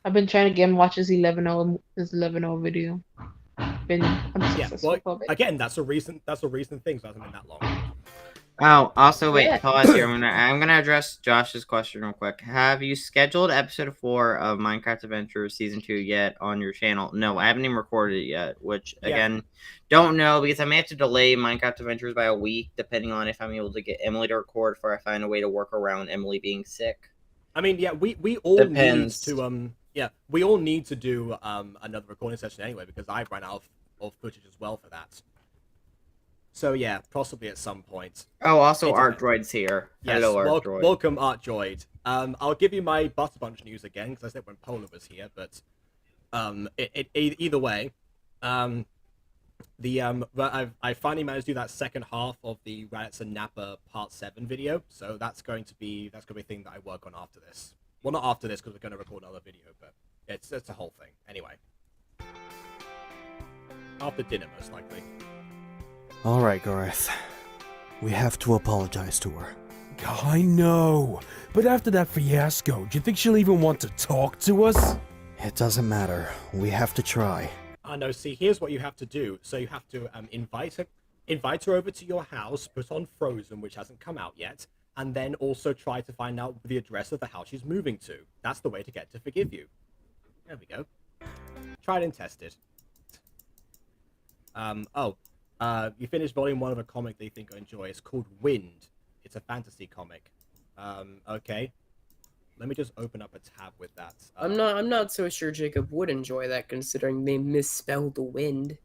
I've been trying to get him watch his 11-hour video. I'm Yeah, well, again, that's a recent thing, so it hasn't been that long. Oh, also, wait, Yeah. pause here. I'm gonna address Josh's question real quick. Have you scheduled episode 4 of Minecraft Adventures Season 2 yet on your channel? No, I haven't even recorded it yet, which, again, don't know, because I may have to delay Minecraft Adventures by a week, depending on if I'm able to get Emily to record, or I find a way to work around Emily being sick. I mean, yeah, we all Depends. need to we all need to do another recording session anyway, because I've run out of footage as well for that. So yeah, possibly at some point. Oh, also Art Droid's here. Yes, Hello, Art Droid. welcome, Art Droid. I'll give you my Butter Bunch news again, because I said when Polar was here, but either way, I finally managed to do that second half of the Raditz and Nappa Part 7 video, so that's going to be a thing that I work on after this. Well, not after this, because we're going to record another video, but it's a whole thing. Anyway. After dinner, most likely. Alright, Gareth. We have to apologize to her. I know, but after that fiasco, do you think she'll even want to talk to us? It doesn't matter. We have to try. No, see, here's what you have to do. So you have to invite her over to your house, put on Frozen, which hasn't come out yet, and then also try to find out the address of the house she's moving to. That's the way to get to forgive you. There we go. Tried and tested. You finished volume 1 of a comic that you think I enjoy. It's called Wind. It's a fantasy comic. Okay. Let me just open up a tab with that. I'm not so sure Jacob would enjoy that, considering they misspelled the wind.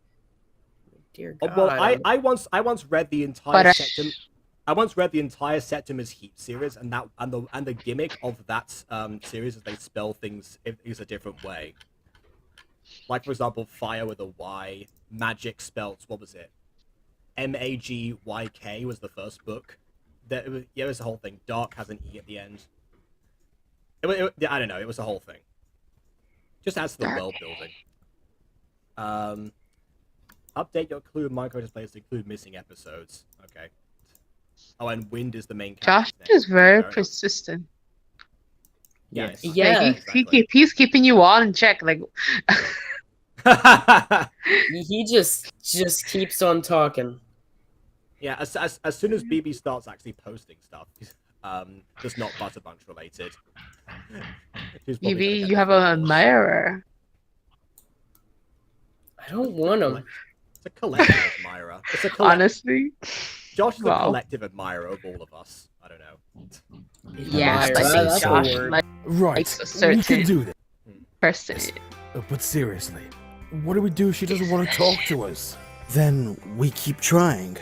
Dear God. Well, I once read the entire Septim. I once read the entire Septimus Heat series, and the gimmick of that series is they spell things is a different way. Like, for example, fire with a Y, magic spelt, what was it? Magyk was the first book. It was the whole thing. Dark has an E at the end. I don't know, it was the whole thing. Just adds to the world building. Update your clue micro displays to include missing episodes. Okay. Oh, and Wind is the main Josh character. is very persistent. Yes. Yeah. Like, he's keeping you all in check. Like, he just keeps on talking. Yeah, as soon as BB starts actually posting stuff, just not Butter Bunch related. BB, you have an admirer. I don't want him. It's a collective admirer. It's a Honestly, Josh is a collective admirer of all of us. I don't know. Yeah, that's Josh, a word. like, Right, likes a certain we can do that. person. But seriously, what do we do if she doesn't want to talk to us? Then we keep trying.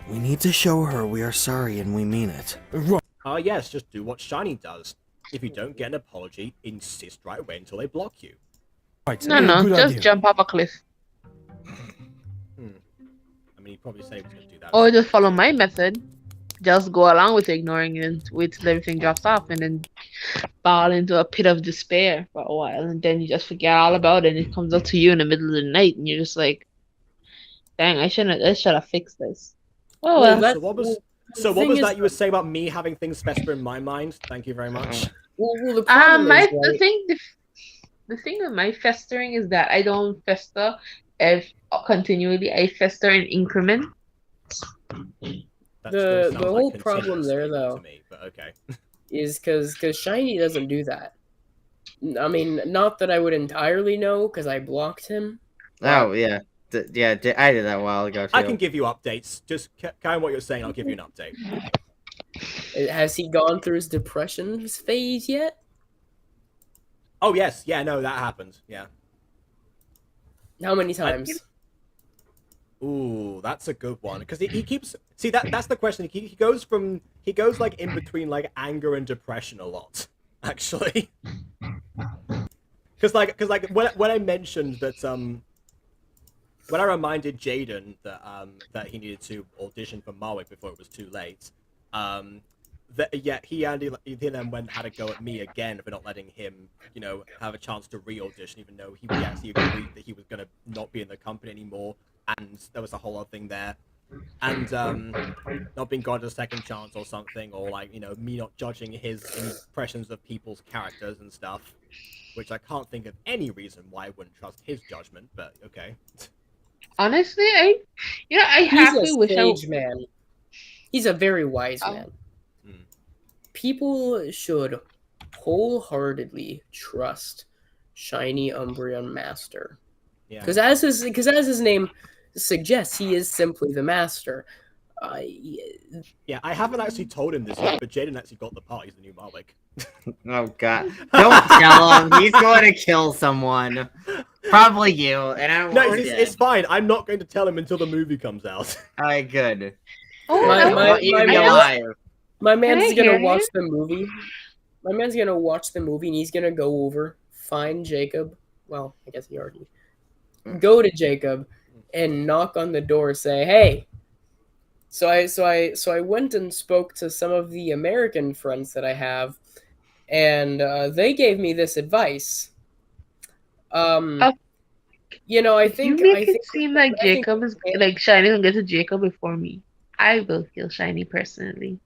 We need to show her we are sorry and we mean it. Right. Yes, just do what Shiny does. If you don't get an apology, insist right away until they block you. Right, No, good just idea. jump off a cliff. I mean, he probably said he was going to do that. Or just follow my method. Just go along with ignoring it, wait till everything drops off, and then fall into a pit of despair for a while, and then you just forget all about it, and it comes up to you in the middle of the night, and you're just like, "Dang, I should have fixed this." Oh well. So what was that you were saying about me having things fester in my mind? Thank you very much. Well, the problem is, The thing with my festering is that I don't fester continually. I fester in increments. The whole problem there, though, is because Shiny doesn't do that. I mean, not that I would entirely know, because I blocked him. Oh, yeah. I did that a while ago, too. I can give you updates. Just kind of what you're saying, I'll give you an update. Has he gone through his depression phase yet? Oh, yes. Yeah, no, that happened. Yeah. How many times? Ooh, that's a good one. Because he keeps... See, that's the question. He goes like in between like anger and depression a lot, actually. Because when I mentioned that when I reminded Jaden that he needed to audition for Marwick before it was too late, he then had a go at me again for not letting him, have a chance to re-audition, even though he actually agreed that he was going to not be in the company anymore, and there was a whole other thing there, and not being granted a second chance or something, or me not judging his impressions of people's characters and stuff, which I can't think of any reason why I wouldn't trust his judgment, but okay. Honestly, I happily wish He's a sage man. He's a very wise man. People should wholeheartedly trust Shiny Umbreon Master. Because as his name suggests, he is simply the master. Yeah, I haven't actually told him this yet, but Jaden actually got the part. He's the new Marwick. Oh god! Don't tell him. He's going to kill someone. Probably you. And I don't want it. It's fine. I'm not going to tell him until the movie comes out. Alright, good. My man's gonna watch the movie. My man's gonna watch the movie, and he's gonna go over, find Jacob. Well, I guess he already. Go to Jacob, and knock on the door. Say, "Hey." So I went and spoke to some of the American friends that I have, and they gave me this advice. I think you make it seem like Jacob is like Shiny will get to Jacob before me. I will kill Shiny personally.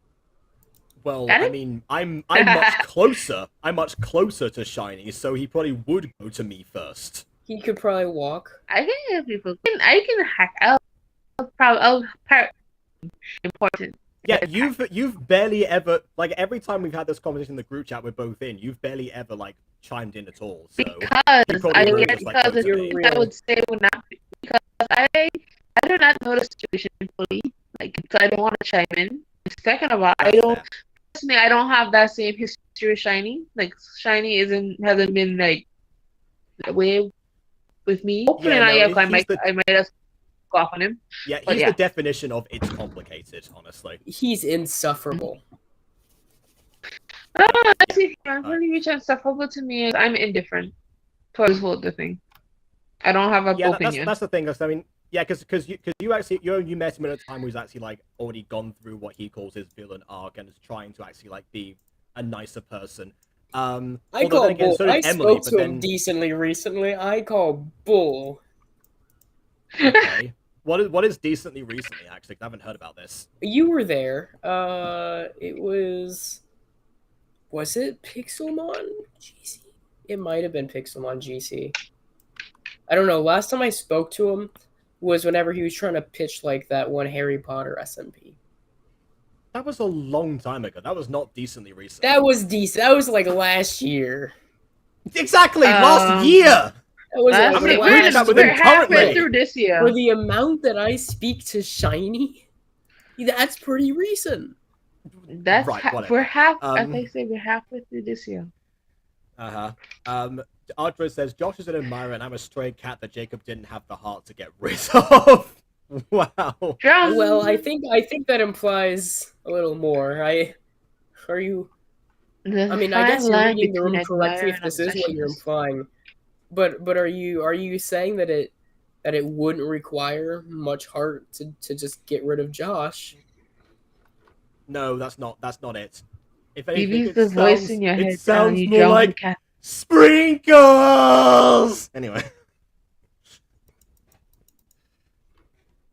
Well, I mean, I'm much closer. I'm much closer to Shiny, so he probably would go to me first. He could probably walk. I can hear people. I can hack. I'll important. Yeah, you've barely ever, like, every time we've had this conversation in the group chat we're both in, you've barely ever like chimed in at all. So because I would say would not because I do not know the situation fully. Like, so I don't want to chime in. Second of all, I don't have that same history with Shiny. Like, Shiny hasn't been like that way with me. Hopefully Yeah, not no, yet. I might just go off on him. Yeah, But he's the definition of it's complicated, honestly. He's insufferable. Really reach insufferable to me. I'm indifferent towards the thing. I don't have a opinion. That's the thing. I mean, yeah, because you actually you met him at a time where he's actually like already gone through what he calls his villain arc and is trying to actually like be a nicer person. I call bull. I spoke to him decently recently. I call bull. Okay. What is decently recently? Actually, I haven't heard about this. You were there. It was it Pixelmon GC? It might have been Pixelmon GC. I don't know. Last time I spoke to him was whenever he was trying to pitch like that one Harry Potter SMP. That was a long time ago. That was not decently recent. That was decent. That was like last year. Exactly, last year. That was we're halfway through this year. For the amount that I speak to Shiny, that's pretty recent. That's right. We're half. As I say, we're halfway through this year. Ardra says Josh is an admirer, and I'm a stray cat that Jacob didn't have the heart to get rid of. Wow. Well, I think that implies a little more. I guess you're reading the room correctly if this is what you're implying. But are you saying that it wouldn't require much heart to just get rid of Josh? No, that's not it. If anything, the voice in your head it sounds more like sprinkles. Anyway.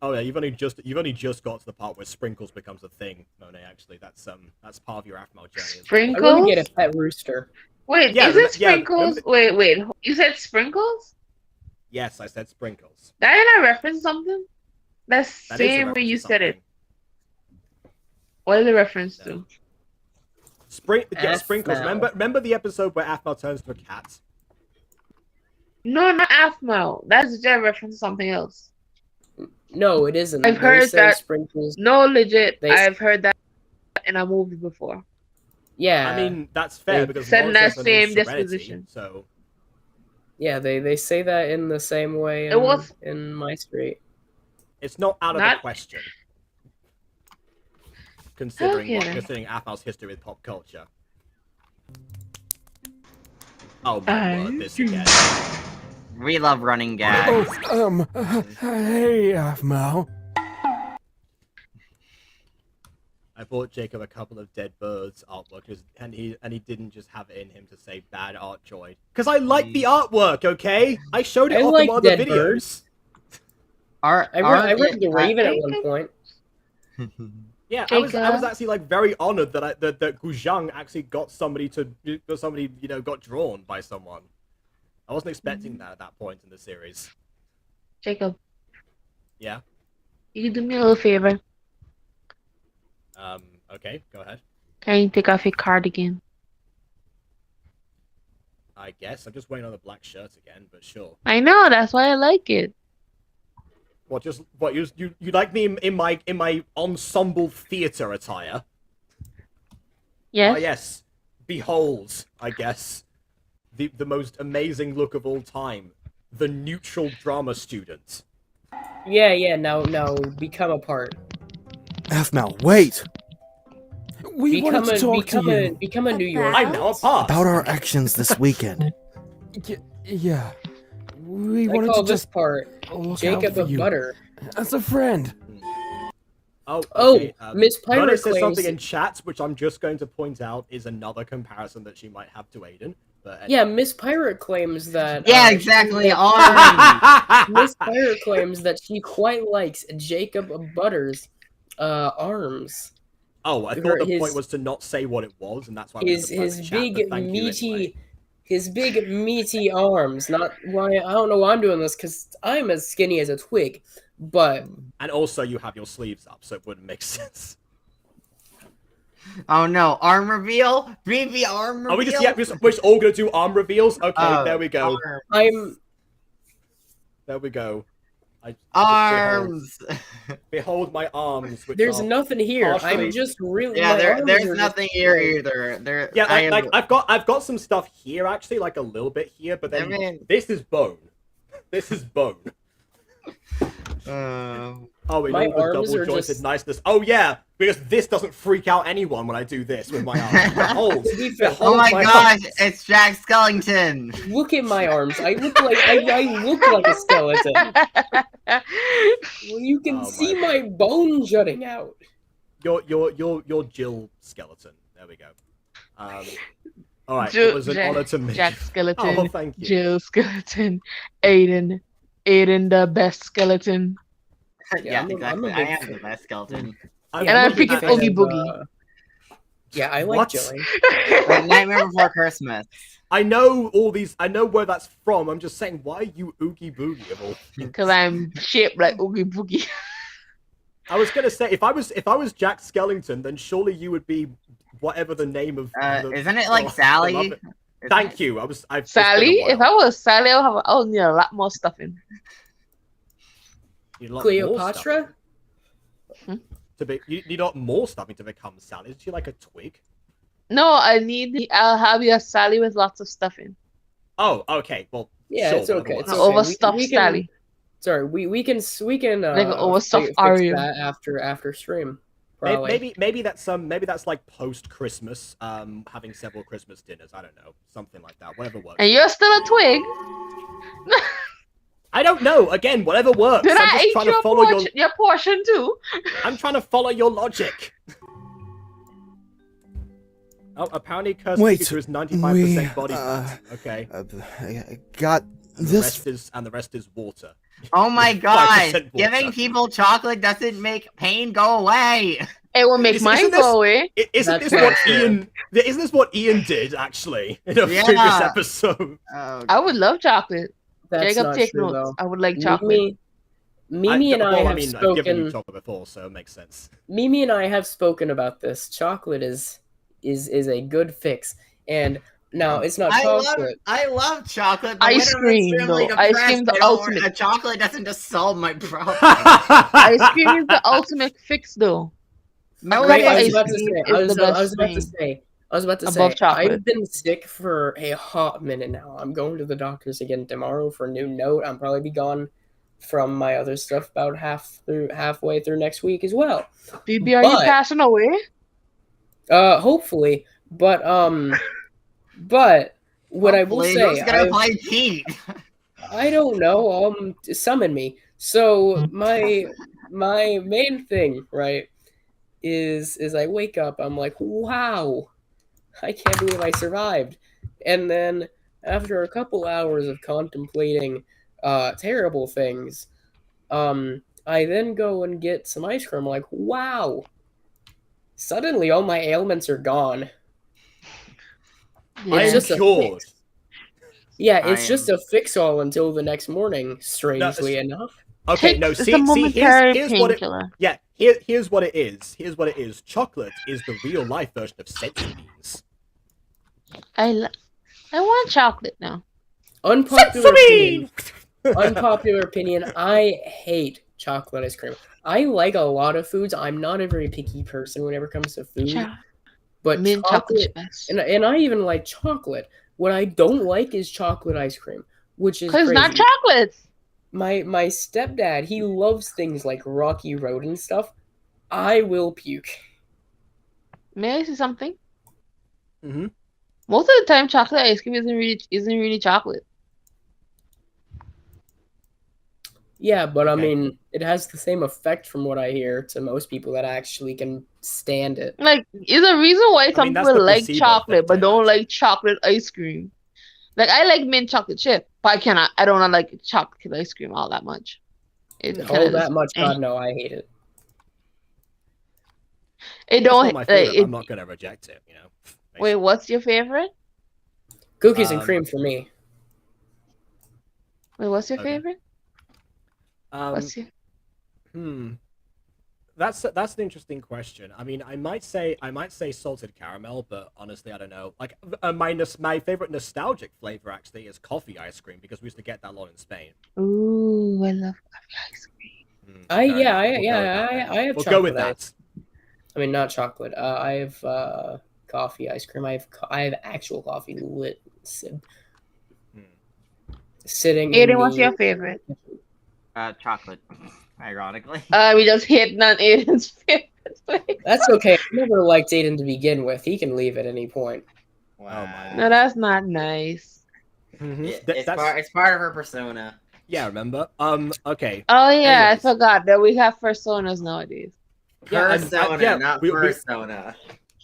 Oh yeah, you've only just got to the part where sprinkles becomes a thing, Monet. Actually, that's part of your Aphmau journey. Sprinkles. I want to get a pet rooster. Wait, is it sprinkles? Wait. You said sprinkles? Yes, I said sprinkles. Did I reference something? That's same way you said it. What is the reference to? Sprinkles. Remember the episode where Aphmau turns to a cat? No, not Aphmau. That's just a reference to something else. No, it isn't. I've heard that. Sprinkles. No, legit. I've heard that in a movie before. Yeah. I mean, that's fair because said in that Serenity, same disposition. So. Yeah, they say that in the same way in MyStreet. It's not out of the question. Considering Aphmau's history with pop culture. Oh my word, this again. We love running gags. Hey, Aphmau. I bought Jacob a couple of Dead Birds artwork, and he didn't just have it in him to say bad art joy. Because I like the artwork, okay? I showed it off in one of the videos. I read The Raven at one point. Yeah, I was actually like very honored that that Guzhang actually got somebody got drawn by someone. I wasn't expecting that at that point in the series. Jacob. Yeah. You can do me a little favor. Okay, go ahead. Can you take off your cardigan? I guess I'm just wearing on the black shirt again, but sure. I know, that's why I like it. You like me in my ensemble theater attire? Yes. Ah, yes. Behold, I guess, the most amazing look of all time, the neutral drama student. Yeah. Now become a part. Aphmau, wait. We want to talk to you. Become a New Yorker. I'm now a part. About our actions this weekend. Yeah. We I wanted call to this just part Jacob of Butter. As a friend. Okay. Miss Pirate Mona says claims something in chat, which I'm just going to point out is another comparison that she might have to Aiden. But anyway. Yeah, Miss Pirate claims that. Yeah, exactly. Miss Pirate claims that she quite likes Jacob of Butter's arms. Oh, I thought the point was to not say what it was, and that's why his big meaty arms. Not why I don't know why I'm doing this because I'm as skinny as a twig, but and also you have your sleeves up, so it wouldn't make sense. Oh no, arm reveal, baby arm reveal. Are we we're all gonna do arm reveals? Okay, there we go. There we go. Arms. Behold my arms. Which There's are nothing here. partially- I'm just really. Yeah, my arms there's are nothing just, here like- either. There. Yeah, I like have- I've got some stuff here actually, like a little bit here, but then I mean- this is bone. This is bone. Oh, in My all the arms double are jointed just- niceness. Oh yeah, because this doesn't freak out anyone when I do this with my arms. Behold, To be fair, Oh my my gosh, arms. it's Jack Skellington. Look at my arms. I look like I look like a skeleton. Well, you can Oh see my my bone jutting out. Your Jill skeleton. There we go. All right, Jill- it was an Jack- honor to meet Jack you. Skeleton, Oh, thank you. Jill Skeleton, Aiden the best skeleton. Yeah, I'm a exactly. I big am fan. the best skeleton. And I'm a big freaking fan Oogie of, Boogie. Yeah, I like What? Joey. Nightmare Before Christmas. I know all these. I know where that's from. I'm just saying, why are you Oogie Boogie of all things? Because I'm shaped like Oogie Boogie. I was gonna say if I was Jack Skellington, then surely you would be whatever the name of. Isn't it like Sally? love it. Thank you. I've Sally? If I was Sally, I would need a lot more stuffing. Cleopatra? To be, you need not more stuffing to become Sally. Is she like a twig? No, I'll have you a Sally with lots of stuffing. Oh, okay. Well, Yeah, sure, it's okay. whatever It's works. okay. Overstuffed we can- Sally. Sorry, we can Like an overstuffed fix Oreo. that after stream. Probably. Maybe that's like post Christmas, having several Christmas dinners. I don't know, something like that. Whatever works. And you're still a twig? I don't know. Again, whatever works. Did I'm I just eat trying your to follow your portion too? I'm trying to follow your logic. Oh, apparently Cursed Wait, Pikachu is 95% we, body fat. Okay. I got And this. the rest is water. Oh my 5% god! water. Giving people chocolate doesn't make pain go away. It will make mine go away. Isn't That's this what not true. Ian? Isn't this what Ian did actually in a Yeah. previous episode? I would love chocolate. That's Jacob, not take true, notes. though. I would like chocolate. Mimi and I have I've given you spoken. chocolate before, so it makes sense. Mimi and I have spoken about this. Chocolate is a good fix, and now it's not chocolate. I love chocolate. But Ice when I'm cream, extremely though. Ice depressed, cream's the I don't- ultimate. A chocolate doesn't just solve my problem. Ice cream is the ultimate fix, though. No, Right, it I was is. about to say. I was about to cream. say. I was about to Above say. chocolate. I've been sick for a hot minute now. I'm going to the doctors again tomorrow for a new note. I'll probably be gone from my other stuff about halfway through next week as well. BB, are you But- passing away? Hopefully, but what I will Hopefully, say, who's gonna play Pete? I don't know. Summon me. So my main thing, right, is I wake up. I'm like, wow, I can't believe I survived. And then after a couple hours of contemplating terrible things, I then go and get some ice cream. I'm like, wow. Suddenly, all my ailments are gone. I am just a cured. fix. Yeah, it's I just a fix-all until the next morning, strangely it's- enough. Okay, no, It's a see, momentary here's what it. painkiller. Yeah, here's what it is. Here's what it is. Chocolate is the real life version of senzu beans. I want chocolate now. Unpopular opinion. Unpopular opinion. I hate chocolate ice cream. I like a lot of foods. I'm not a very picky person whenever it comes to food. But Mint chocolate's chocolate, best. and I even like chocolate. What I don't like is chocolate ice cream, which is Because it's not crazy. chocolate. My stepdad, he loves things like Rocky Road and stuff. I will puke. May I say something? Mm-hmm. Most of the time, chocolate ice cream isn't really chocolate. Yeah, but I Okay. mean, it has the same effect from what I hear to most people that actually can stand it. Like, is a reason why some that's people the like placebo chocolate effect, but I don't imagine. like chocolate ice cream. Like, I like mint chocolate chip, but I don't like chocolate ice cream all that much. It Oh, kinda that just- much? eh. God, no, I hate it. It It's don't not my like, favorite. it, I'm not gonna reject it. You know. wait, what's your favorite? Cookies and Um, cream for me. Wait, what's your Okay. favorite? What's your That's an interesting question. I mean, I might say salted caramel, but honestly, I don't know. Like, my favorite nostalgic flavor actually is coffee ice cream because we used to get that a lot in Spain. Ooh, I love coffee ice cream. I Fair enough. We'll go with that then. I have We'll chocolate go with ice. that. I mean, not chocolate. I have coffee ice cream. I have actual coffee sitting in Aiden, what's the your favorite? Chocolate. Ironically. We just hit on Aiden's favorite place. That's okay. I never liked Aiden to begin with. He can leave at any point. Wow. No, that's not nice. Yeah, it's part of her persona. Yeah, remember? Okay. Oh yeah, Anyways. I forgot that we have personas nowadays. Yeah, Persona, not persona.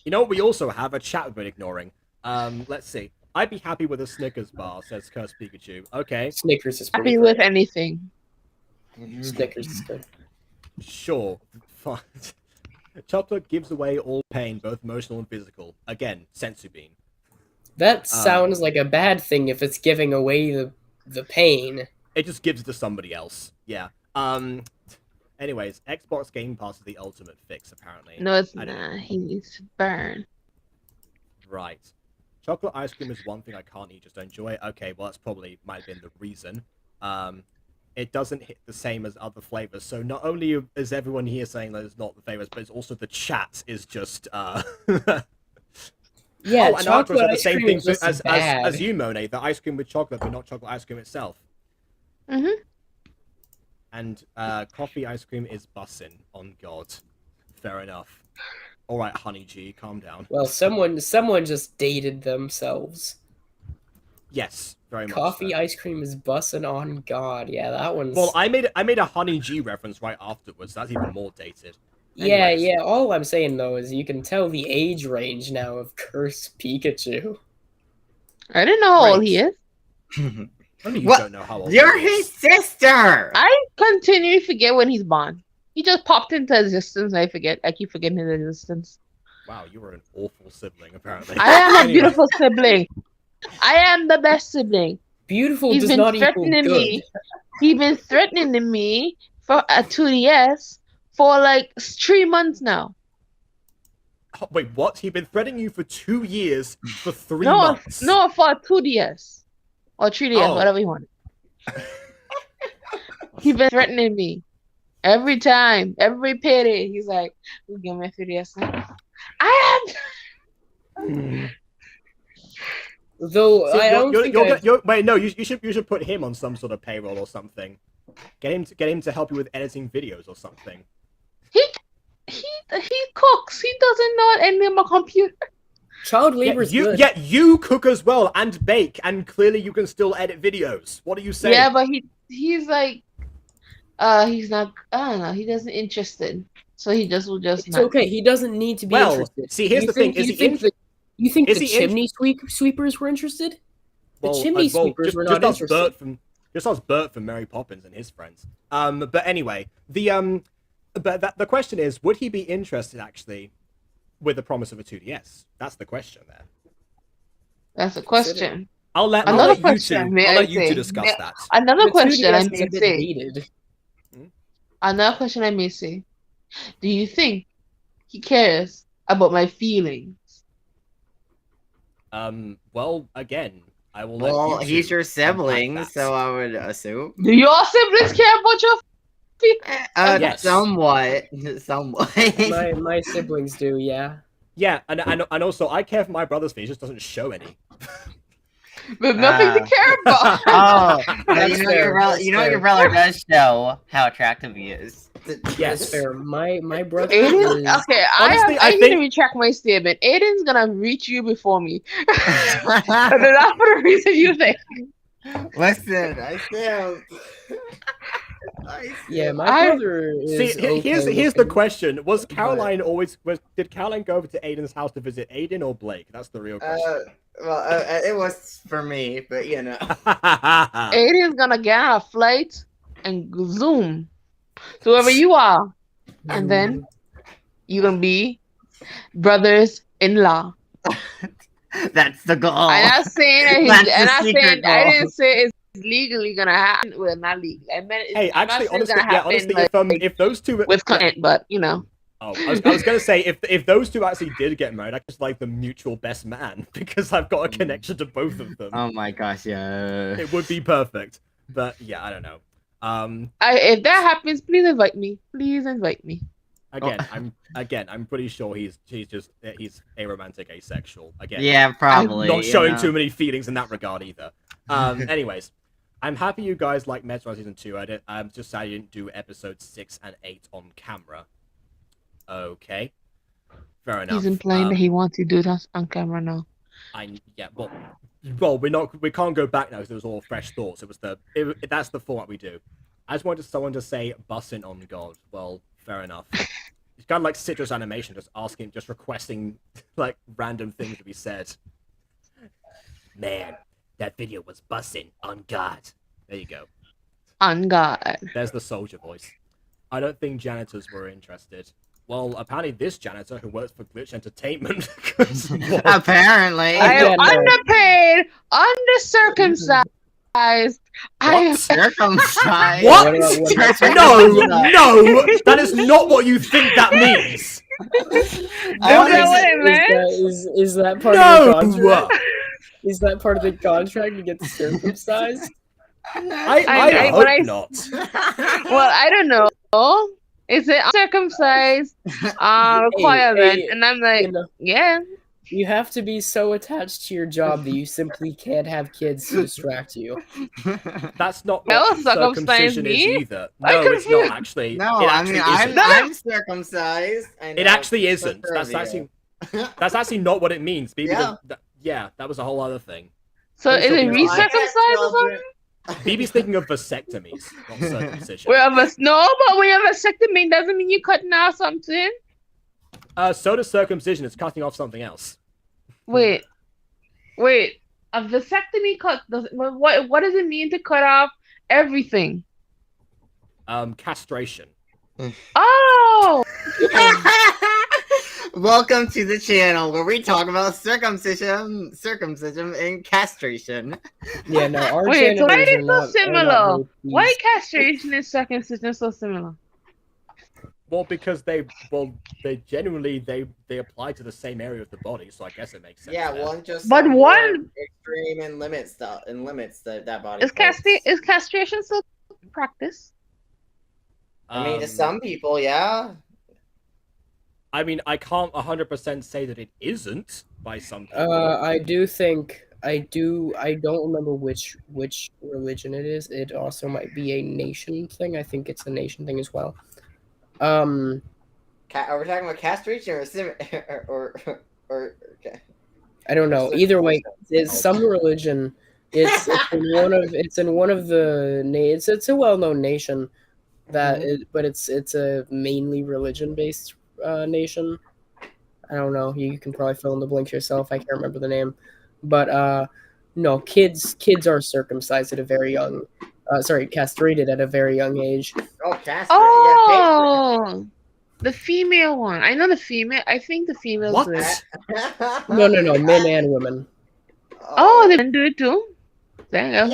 You know what we also have? A chat we've been ignoring. Let's see. I'd be happy with a Snickers bar, says Curse Pikachu. Okay. Snickers is pretty Happy great. with anything. Snickers is good. Sure. Fine. Chocolate gives away all pain, both emotional and physical. Again, sensu bean. That sounds like a bad thing if it's giving away the pain. It just gives it to somebody else. Yeah. Anyways, Xbox Game Pass is the ultimate fix, apparently. No, it's not. He needs to burn. Right. Chocolate ice cream is one thing I can't eat, just to enjoy it. Okay, well, that's probably might have been the reason. It doesn't hit the same as other flavors. So not only is everyone here saying that it's not the favorites, but it's also the chat is just Yeah, oh, and chocolate Arcos had the ice same cream thing is just as bad. you, Monet. The ice cream with chocolate, but not chocolate ice cream itself. Mm-hmm. And coffee ice cream is bussin'. On God. Fair enough. All right, Honey G, calm down. Well, someone just dated themselves. Yes, very much. Coffee so. ice cream is bussin' on God. Yeah, that one's. Well, I made a Honey G reference right afterwards. That's even more dated. Yeah, Anyways. yeah. All I'm saying though is you can tell the age range now of Curse Pikachu. I didn't know how old he is. Only you What? don't know how old You're he is. his sister! I continue to forget when he's born. He just popped into existence. I forget. I keep forgetting his existence. Wow, you were an awful sibling, apparently. I am a Anyway. beautiful sibling. I am the best sibling. Beautiful He's does been not equal threatening good. me. He's been threatening me for a 2DS for like 3 months now. Oh, wait, what? He'd been threatening you for 2 years for 3 No, months. no, for 2DS or 3DS, Oh. whatever you want. He's been threatening me every time, every payday. He's like, "You give me a 3DS." I am. Though See, I don't think wait, no, you should put him on some sort of payroll or something. Get him to help you with editing videos or something. He cooks. He doesn't know any of my computer. child labor is good. Yeah, you cook as well and bake, and clearly you can still edit videos. What are you saying? Yeah, but he's like, he's not. I don't know. He doesn't interested, so he just will just. It's not. okay. He doesn't need to be Well, interested. see, here's the thing, is he you think is the he in- chimney sweepers were interested? The Well, chimney sweepers just, were just not ask interested. Just ask Bert from Mary Poppins and his friends. But anyway, the question is, would he be interested actually with the promise of a 2DS? That's the question there. That's a question. I'll let Another you question, two. may I'll I let you say? two discuss Yeah, that. Another The question I 2DS is may a bit say. dated. Another question I may say. Do you think he cares about my feelings? Well, again, I will let Well, you two he's your unpack sibling, that. so I would assume. Do your siblings care about your feelings? Yes. Somewhat. Somewhat. My siblings do, yeah. Yeah, and also I care for my brother's feelings, just doesn't show any. There's nothing to care about. Oh, That's you know fair, your brother. that's You know fair. your brother does show how attractive he is. Yes. That's fair. My brother Aiden, is... okay, Honestly, I I need think- to retract my statement. Aiden's gonna reach you before me. And that's for the reason you think. Listen, I still. Yeah, my I- brother is See, okay here's with the him. question: Was Caroline did Caroline go over to Aiden's house to visit Aiden or Blake? That's the real question. It was for me, but you know. Aiden's gonna get on a flight and zoom to wherever you are. And then you're gonna be brothers-in-law. That's the goal. I'm not saying That's the and I'm secret saying I goal. didn't say it's legally gonna happen. Well, not legally. I meant Hey, I'm not actually, saying it's honestly, gonna happen, if those two with consent, but you know. Oh, I was gonna say if those two actually did get married, I just like the mutual best man because I've got a connection to both of them. Oh my gosh, yeah. It would be perfect, but yeah, I don't know. If that happens, please invite me. Please invite me. I'm pretty sure he's aromantic, asexual. Again, Yeah, probably. Not showing too many feelings in that regard either. Anyways, I'm happy you guys like Metro Season 2. I'm just sad I didn't do episodes 6 and 8 on camera. Okay, fair enough. He's implying that he wants to do that on camera now. Well, we can't go back now because it was all fresh thoughts. That's the format we do. I just wanted someone to say "bussin' on God." Well, fair enough. It's kind of like Citrus Animation, just requesting like random things to be said. Man, that video was bussin' on God. There you go. On God. There's the soldier voice. I don't think janitors were interested. Well, apparently this janitor who works for Glitch Entertainment. Apparently. I am underpaid, under-circumcised. Circumcised? What? No, that is not what you think that means. Is that part of the contract? Is that part of the contract to get circumcised? I hope not. Well, I don't know. Is it uncircumcised requirement? And I'm like, yeah. You have to be so attached to your job that you simply can't have kids to distract you. That's not what circumcision is either. No, it's not actually. No, I'm circumcised. It actually isn't. That's actually not what it means. Yeah, that was a whole other thing. So is it recircumcised or something? BB's thinking of vasectomies, not circumcision. But when you have a vasectomy, doesn't mean you're cutting off something. So does circumcision. It's cutting off something else. Wait. A vasectomy what does it mean to cut off everything? Castration. Oh! Welcome to the channel where we talk about circumcision, and castration. Yeah, no, our Wait, so why are they so similar? Why castration and circumcision so similar? Well, because they genuinely apply to the same area of the body, so I guess it makes sense. Yeah, one just one extreme and limits that body. Is castration still practice? I mean, to some people, yeah. I mean, I can't 100% say that it isn't by some people. I don't remember which religion it is. It also might be a nation thing. I think it's a nation thing as well. Are we talking about castration or okay? I don't know. Either way, it's some religion. It's in one of the it's a well-known nation but it's a mainly religion-based nation. I don't know. You can probably fill in the blanks yourself. I can't remember the name, but no, kids are circumcised at a very young. Castrated at a very young age. Oh, castrated. Oh, the female one. I know the female. I think the females do it. No, men and women. Oh, they can do it too. Dang,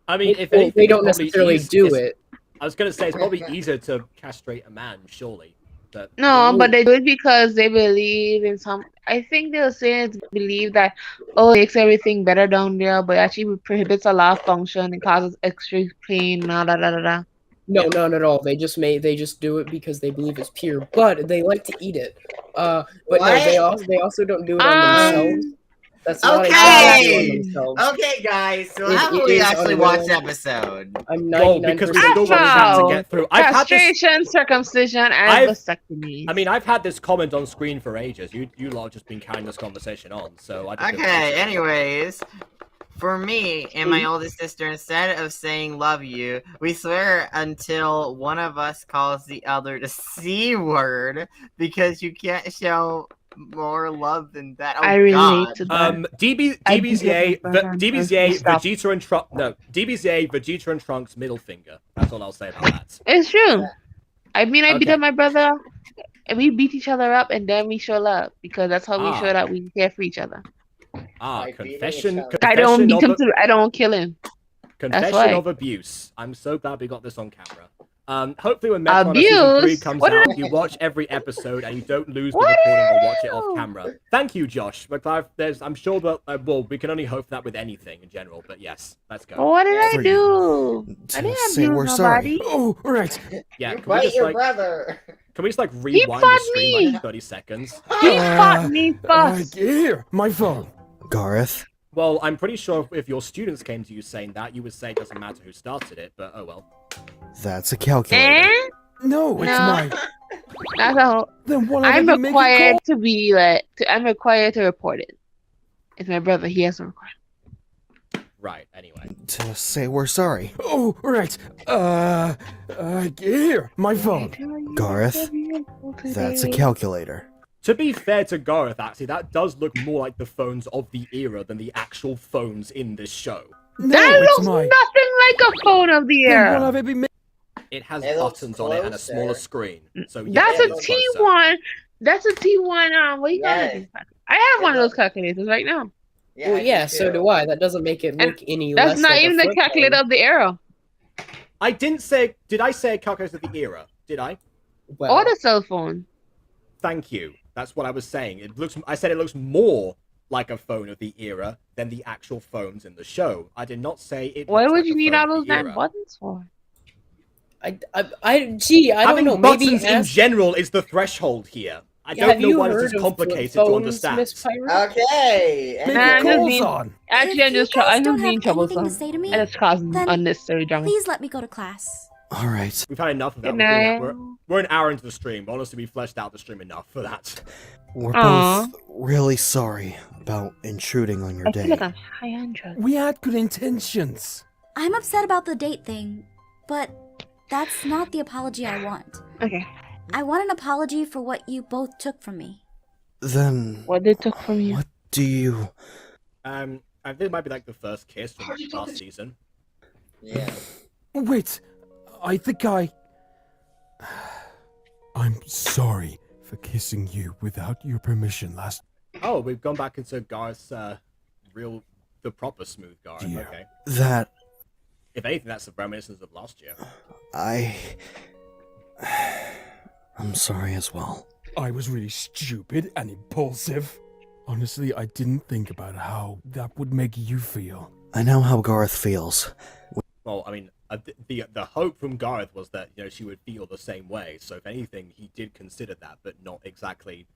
I mean, if anything, they don't necessarily do it. I was gonna say it's probably easier to castrate a man, surely. But they do it because they believe in some. I think they'll say it's believe that it makes everything better down there, but actually prohibits a lot of function and causes extra pain. No, not at all. They just do it because they believe it's pure, but they like to eat it. But no, they also don't do it on themselves. That's not okay. Okay, guys. So how will we actually watch the episode? I'm 99% because we still want to get through. Castration, circumcision, and vasectomy. I mean, I've had this comment on screen for ages. You lot have just been carrying this conversation on. So okay. Anyways, for me and my oldest sister, instead of saying "love you," we swear until one of us calls the other the C word because you can't show more love than that. Oh, I relate to that. DBZA, Vegeta and Trunks. No, DBZA, Vegeta and Trunks, middle finger. That's all I'll say about that. It's true. I mean, I beat up my brother, and we beat each other up, and then we show love because that's how we show that we care for each other. Confession. I don't beat him. I don't kill him. Confession of abuse. I'm so glad we got this on camera. Hopefully when Metron Season 3 Abuse? comes What did out, you watch every episode and you don't lose the recording or watch it off camera. Thank you, Josh. I'm sure that, well, we can only hope for that with anything in general, but yes, let's go. What did I For do? To I didn't say abuse we're sorry. nobody. Oh, right. Yeah, You can we bite just your like brother. can we just like He rewind the fought stream me. like 30 seconds? He fought me first. Here, my phone. Gareth, Well, I'm pretty sure if your students came to you saying that, you would say it doesn't matter who started it, but oh well. that's a calculator. And No, it's No. my. that's all. Then what? I'm did you make it required call? to be like. I'm required to report it. It's my brother. He has to record. Right, anyway. To say we're sorry. Oh, right. Here, my phone. Gareth, that's a calculator. To be fair to Gareth, actually, that does look more like the phones of the era than the actual phones in this show. No, That it's looks my. nothing like a phone of the Then what era. have I been? It has It looks buttons on it and a closer. smaller screen. So yeah, That's it a looks closer. T1. That's a T1. What do you call Yes. it? I have It one of those looks- calculators right now. Well, I yeah, do so too. do I. That doesn't make it look any That's less not like even a the flip calculator phone. of the era I didn't say. Did I say calculator of the era? Did I? Well, or the cell phone. Thank you. That's what I was saying. It looks. I said it looks more like a phone of the era than the actual phones in the show. I did not say it. Why looks would like you a need phone all of those the nine era. buttons for? Gee, I don't Having know. Maybe buttons in ask, general is the threshold here. I have don't know you why heard this is of complicated flip to phones, understand. Miss Pirate? Okay. Make Nah, your I'm just calls being- on. Actually, I'm you just guys I'm don't just being have anything to troublesome. say to me, And it's causing then unnecessary drama. please let me go to class. All right. We've had enough of that. Good night. We're an hour into the stream. Honestly, we fleshed out the stream enough for that. We're Aw. both really sorry about intruding on your I feel day. like I'm high on drugs. We had good intentions. I'm upset about the date thing, but that's not the apology I want. Okay. I want an apology for what you both took from me. Then What they took from you? what do you... I think it might be like the first kiss from last season. Yeah. Wait, I think I'm sorry for kissing you without your permission last. Oh, we've gone back into Garth's the proper smooth Garth. Dear. Okay. That If anything, that's the reminiscence of last year. I'm sorry as well. I was really stupid and impulsive. Honestly, I didn't think about how that would make you feel. I know how Gareth feels. Well, I mean, the hope from Gareth was that she would feel the same way. So if anything, he did consider that, but not exactly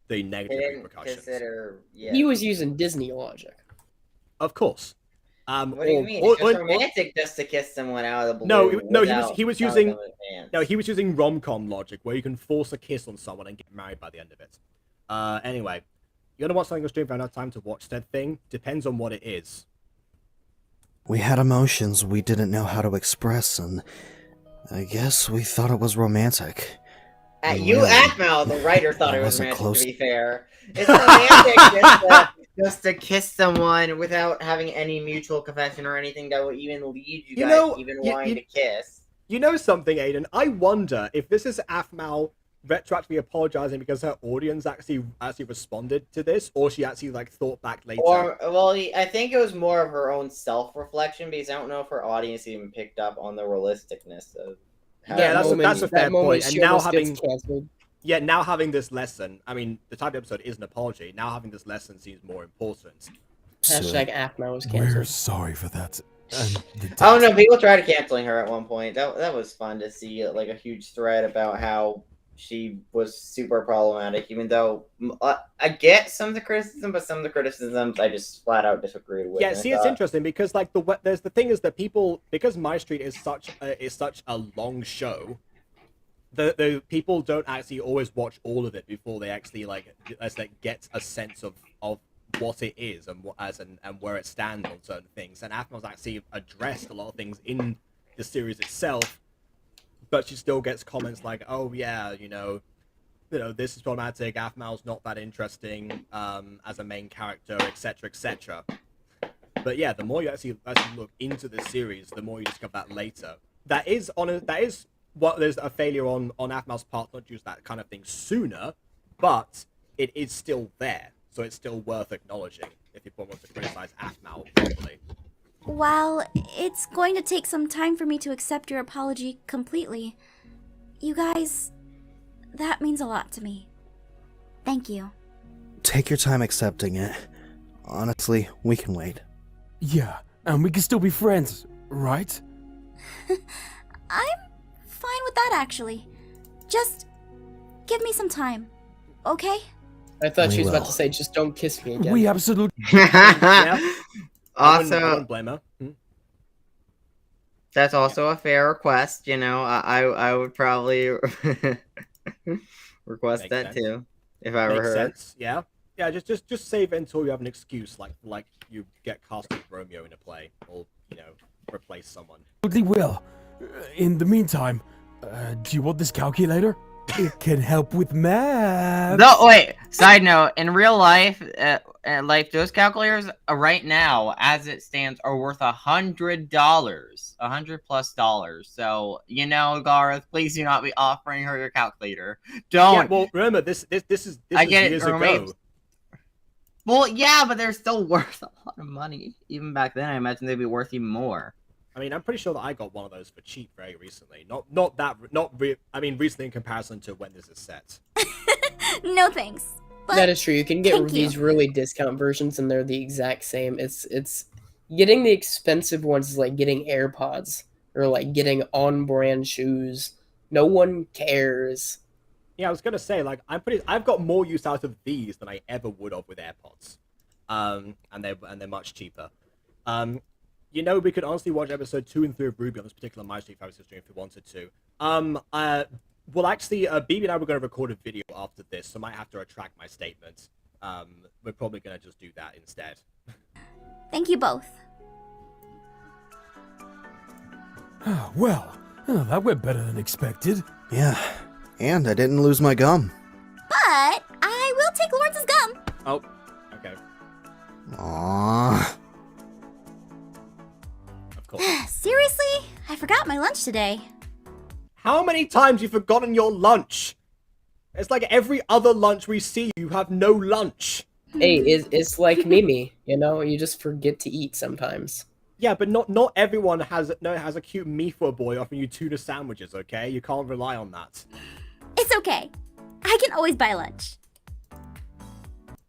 the He negative didn't repercussions. consider. Yeah. He was using Disney logic. Of course. What do you mean? It's just romantic just to kiss someone out of the blue. No, he was telling using them in advance. no, he was using rom-com logic where you can force a kiss on someone and get married by the end of it. Anyway, you gonna watch something on stream if I don't have time to watch said thing? Depends on what it is. We had emotions we didn't know how to express, and I guess we thought it was romantic. You, Really? Atmel, the writer, thought I it was wasn't romantic, close. to be fair. It's romantic just to kiss someone without having any mutual confession or anything that would even lead you guys even wanting to kiss. You know something, Aiden? I wonder if this is Afmal retroactively apologizing because her audience actually responded to this, or she actually thought back later. Or, well, I think it was more of her own self-reflection, because I don't know if her audience even picked up on the realisticness of how that's a fair point. And now having canceled. Yeah, now having this lesson, I mean, the type of episode is an apology. Now having this lesson seems more important. Hashtag AFMA was We're canceled. sorry for that. And Oh no, people tried canceling her at one point. That was fun to see, a huge thread about how she was super problematic. Even though I get some of the criticism, but some of the criticisms I just flat out disagreed with. Yeah, And I see, it's thought- interesting because there's the thing is that people, because MyStreet is such a long show, the people don't actually always watch all of it before they actually get a sense of what it is and and where it stands on certain things. And Athma's actually addressed a lot of things in the series itself, but she still gets comments like, "Oh yeah, this is problematic. Athmal's not that interesting as a main character, etc., etc." But yeah, the more you actually look into the series, the more you discover that later. There's a failure on Athmal's part not to use that kind of thing sooner, but it is still there, so it's still worth acknowledging if people want to criticize Athmal properly. while it's going to take some time for me to accept your apology completely, you guys, that means a lot to me. Thank you. Take your time accepting it. Honestly, we can wait. Yeah, and we can still be friends, right? I'm fine with that, actually. Just give me some time, okay? I thought We she was about will. to say, just don't kiss me again. We absolutely. Yeah. I Also, wouldn't blame her. that's also a fair request. You know, I would probably request Makes that sense. too if I were Makes her. sense. Yeah. Yeah. Just save it until you have an excuse, like you get cast as Romeo in a play, or replace someone. Will. In the meantime, do you want this calculator? It can help with math. No, wait. Side note: in real life, those calculators right now, as it stands, are worth $100, $100+. So Gareth, please do not be offering her your calculator. Don't. Yeah. Well, remember this is I get it, years Romeo. ago. Well, yeah, but they're still worth a lot of money. Even back then, I imagine they'd be worth even more. I mean, I'm pretty sure that I got one of those for cheap very recently. Recently in comparison to when this is set. No thanks. But that is true. You can get thank these you. really discount versions, and they're the exact same. It's getting the expensive ones is like getting AirPods or like getting on-brand shoes. No one cares. Yeah, I was gonna say, like, I've got more use out of these than I ever would have with AirPods. And they're much cheaper. We could honestly watch episode 2 and 3 of Ruby on this particular MyStreet stream if we wanted to. Well, actually, BB and I were going to record a video after this, so I might have to retract my statement. We're probably going to just do that instead. Thank you both. Well, that went better than expected. Yeah, and I didn't lose my gum. But I will take Lawrence's gum. Oh, okay. Aww. Of course. Seriously? I forgot my lunch today. How many times you forgotten your lunch? It's like every other lunch we see, you have no lunch. Hey, it's like Mimi, you just forget to eat sometimes. Yeah, but not everyone has a cute Mifa boy offering you tuna sandwiches, okay? You can't rely on that. It's okay. I can always buy lunch.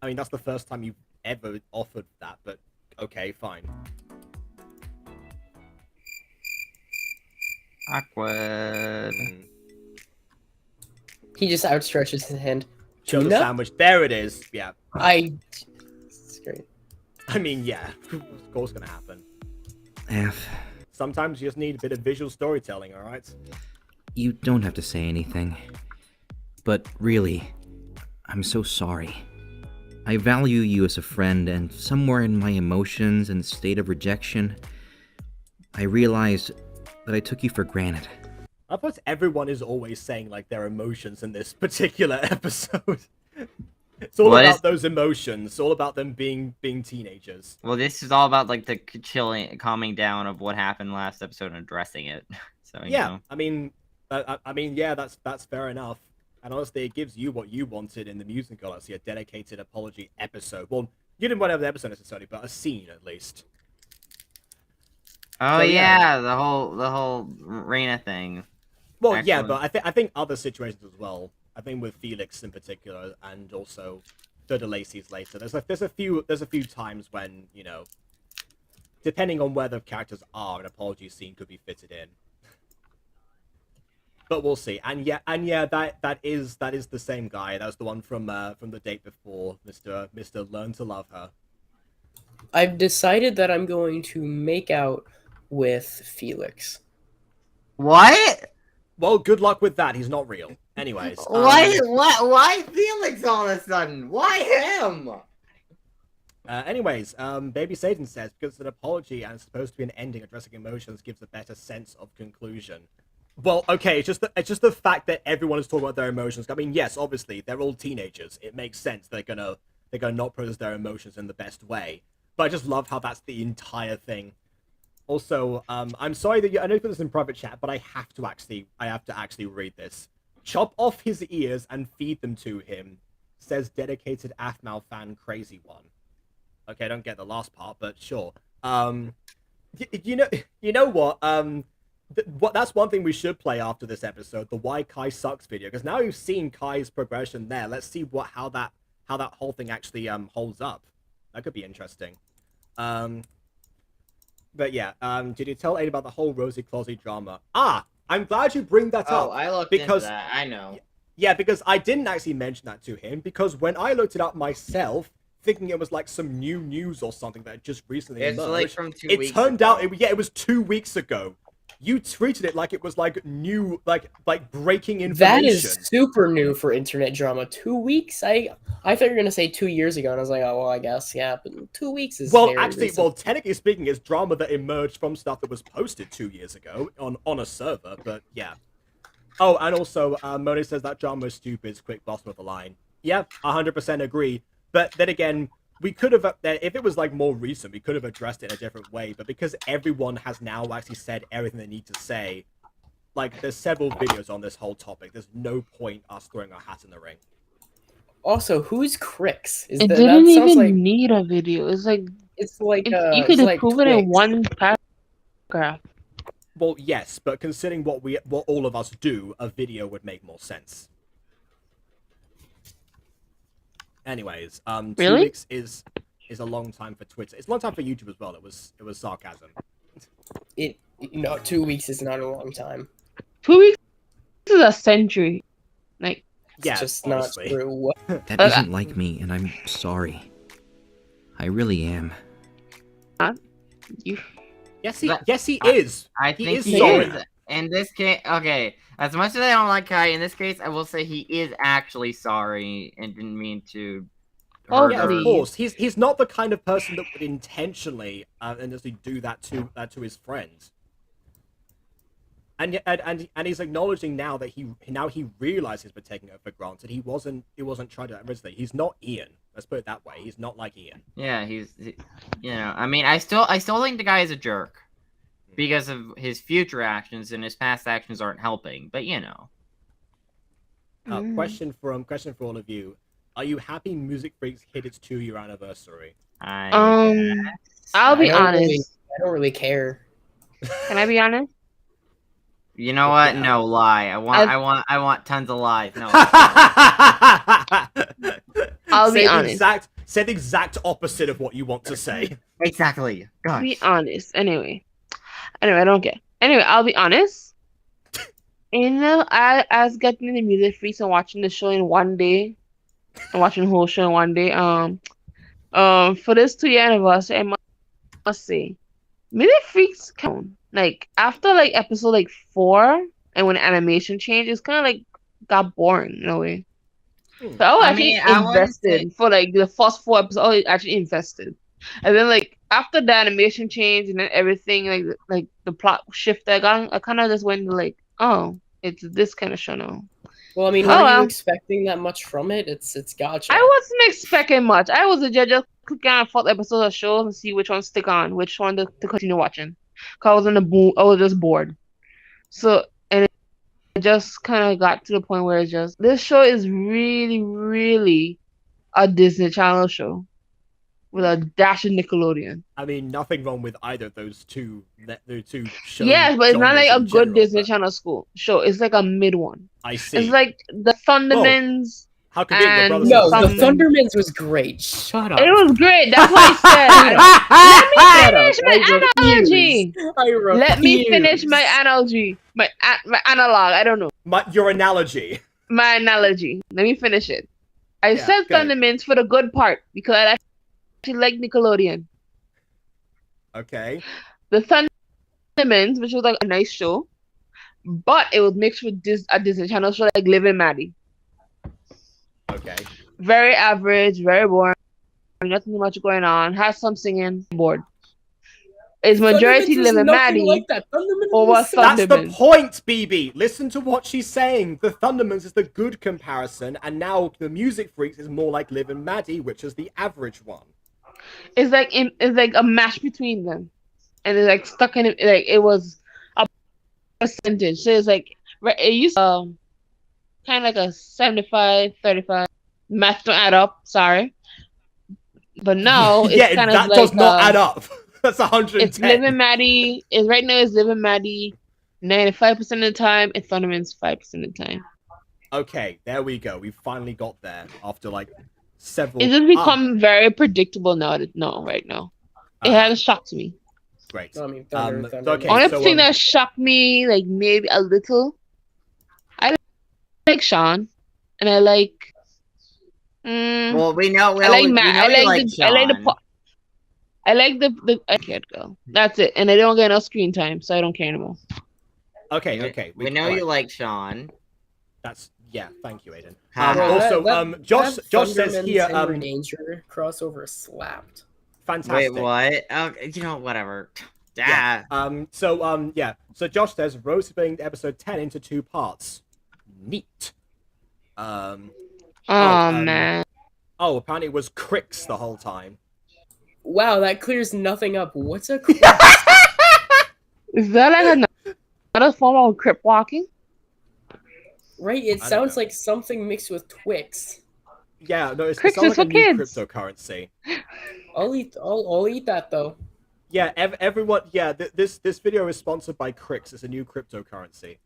I mean, that's the first time you've ever offered that, but okay, fine. Awkward. He just outstretches his hand. Show the Tuna? sandwich. There it is. Yeah. It's great. I mean, yeah. Of course gonna happen. F. Sometimes you just need a bit of visual storytelling, alright? You don't have to say anything. But really, I'm so sorry. I value you as a friend, and somewhere in my emotions and state of rejection, I realized that I took you for granted. I thought everyone is always saying, like, their emotions in this particular episode. It's all about those emotions. It's all about them being teenagers. Well, this is all about, like, the calming down of what happened last episode and addressing it. So, yeah, I mean, yeah, that's fair enough. And honestly, it gives you what you wanted in the music galaxy, a dedicated apology episode. Well, you didn't want to have the episode necessarily, but a scene at least. Oh, so, yeah, the whole Reina thing. Well, yeah, but I think other situations as well. I think with Felix in particular, and also the DeLacy's later. There's a few times when, depending on where the characters are, an apology scene could be fitted in. But we'll see. And yeah, that is the same guy. That was the one from the date before, Mr. Learn to Love Her. I've decided that I'm going to make out with Felix. What? Well, good luck with that. He's not real. Anyways. Why Felix all of a sudden? Why him? Baby Satan says, because an apology and it's supposed to be an ending addressing emotions gives a better sense of conclusion. Well, okay, it's just the fact that everyone is talking about their emotions. I mean, yes, obviously, they're all teenagers. It makes sense they're gonna not process their emotions in the best way. But I just love how that's the entire thing. Also, I'm sorry that I know you put this in private chat, but I have to actually read this. Chop off his ears and feed them to him, says dedicated Athmal fan crazy one. Okay, I don't get the last part, but sure. You know what? That's one thing we should play after this episode, the Why Kai Sucks video, because now we've seen Kai's progression there. Let's see how that whole thing actually holds up. That could be interesting. But yeah, did you tell Aiden about the whole Rosie Closey drama? I'm glad you bring that up. Oh, I looked because into that. I know. Yeah, because I didn't actually mention that to him, because when I looked it up myself, thinking it was like some new news or something that had just recently It's emerged, like from 2 weeks it turned ago. out it was 2 weeks ago. You tweeted it like it was like new, like breaking information. That is super new for internet drama. 2 weeks? I thought you were gonna say 2 years ago, and I was like, oh well, I guess yeah. But 2 weeks is very recent. Technically speaking, it's drama that emerged from stuff that was posted 2 years ago on a server. But yeah. Oh, and also, Moni says that drama is stupid. It's quick bottom of the line. Yeah, 100% agree. But then again, we could have, if it was like more recent, we could have addressed it in a different way. But because everyone has now actually said everything they need to say, like there's several videos on this whole topic. There's no point us throwing our hat in the ring. Also, who's Crix? It didn't even need a video. It's like you could like prove it in one paragraph. Well, yes, but considering what all of us do, a video would make more sense. Anyways, 2 weeks is a long time for Twitter. It's a long time for YouTube as well. It was sarcasm. 2 weeks is not a long time. 2 weeks is a century. Like, yeah, it's just honestly. not true. That isn't like me, and I'm sorry. I really am. Yes, he is. I think he is. In this case, okay. As much as I don't like Kai, in this case, I will say he is actually sorry and didn't mean to. Oh, yeah, of course. He's not the kind of person that would intentionally do that to his friends. And he's acknowledging now that he realizes we're taking it for granted. He wasn't trying to originally. He's not Ian. Let's put it that way. He's not like Ian. Yeah, I mean, I still think the guy is a jerk because of his future actions, and his past actions aren't helping. But Question for all of you: are you happy Music Freaks hit its 2-year anniversary? I'll be honest. I don't really care. Can I be honest? You know what? No, lie. I want tons of lies. No. I'll be honest. Say the exact opposite of what you want to say. Exactly. Gosh. Be honest. Anyway, I don't care. Anyway, I'll be honest. I was getting the Music Freaks and watching the show in one day. I'm watching the whole show in one day. For this 2-year anniversary, I must say, Music Freaks count. Like after episode 4, and when the animation changed, it's kind of got boring in a way. So I was actually invested for the first 4 episodes. I was actually invested, and then after the animation change and then everything like the plot shifted, I kind of just went oh, it's this kind of show now. Well, I mean, were you expecting that much from it? It's gotcha. I wasn't expecting much. I was just clicking on 4th episode of shows and see which one to stick on, which one to continue watching. Cause I was just bored. So, and it just kind of got to the point where this show is really, really a Disney Channel show with a dash of Nickelodeon. I mean, nothing wrong with either of those two shows. Yes, but it's not a good Disney Channel show. It's like a mid one. I see. It's like the Thundermans. How convenient, your brother No, the Thundermans was great. Shut up. It was great. That's what I said. Let me finish my analogy. Let me finish my analogy. My analog. I don't know. Your analogy. My analogy. Let me finish it. I said Thundermans for the good part because I actually like Nickelodeon. Okay. The Thundermans, which was a nice show, but it was mixed with a Disney Channel show like Liv and Maddie. Okay. Very average, very boring. Nothing much going on. Has some singing. Bored. It's majority Liv and Maddie over Thundermans. That's the point, BB. Listen to what she's saying. The Thundermans is the good comparison, and now the Music Freaks is more like Liv and Maddie, which is the average one. It's like a match between them, and it's stuck in it. It was a percentage. So it's it used to kind of like a 75-35. Math don't add up. Sorry, but now it's that does not add up. That's 110. It's Liv and Maddie. Right now it's Liv and Maddie 95% of the time, and Thunderman's 5% of the time. Okay, there we go. We finally got there after like several. It just become very predictable now. Right now, it hasn't shocked me. Great. I mean, Okay, Only so, thing that shocked me, like maybe a little, I like Sean, and I like. Well, we know. I like Matt. I like the I can't go. That's it, and I don't get enough screen time, so I don't care anymore. Okay. We know you like Sean. That's Thank you, Aiden. Well, Josh says here. Henry Danger crossover slapped. Fantastic. Wait, what? You know, whatever. Yeah. So Josh says Rose splitting episode 10 into 2 parts. Neat. Man. Oh, apparently it was Crix the whole time. Wow, that clears nothing up. What's a Is that like another form of crip walking? Right, it sounds like something mixed with Twix. Yeah, no, it Crix sounds is like a for new kids. cryptocurrency. I'll eat that though. Yeah, everyone. Yeah, this video is sponsored by Crix. It's a new cryptocurrency.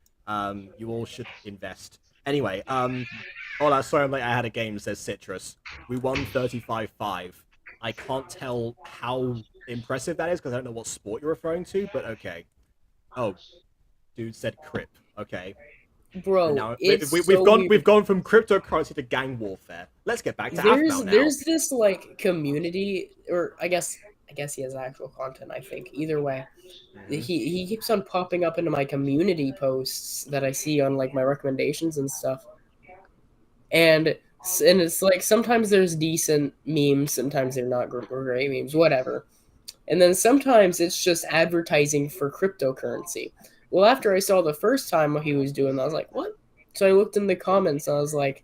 You all should invest. Anyway, sorry I'm late. I had a game. Says Citrus. We won 35-5. I can't tell how impressive that is because I don't know what sport you're referring to. But okay. Oh, dude said Crip. Okay. Bro, now, it's we've gone from cryptocurrency to gang warfare. Let's get back to Aphmau now. There's this like community, or I guess he has actual content. I think either way, he keeps on popping up into my community posts that I see on like my recommendations and stuff. And it's like sometimes there's decent memes, sometimes they're not great memes, whatever. And then sometimes it's just advertising for cryptocurrency. Well, after I saw the first time what he was doing, I was like, what? So I looked in the comments and I was like,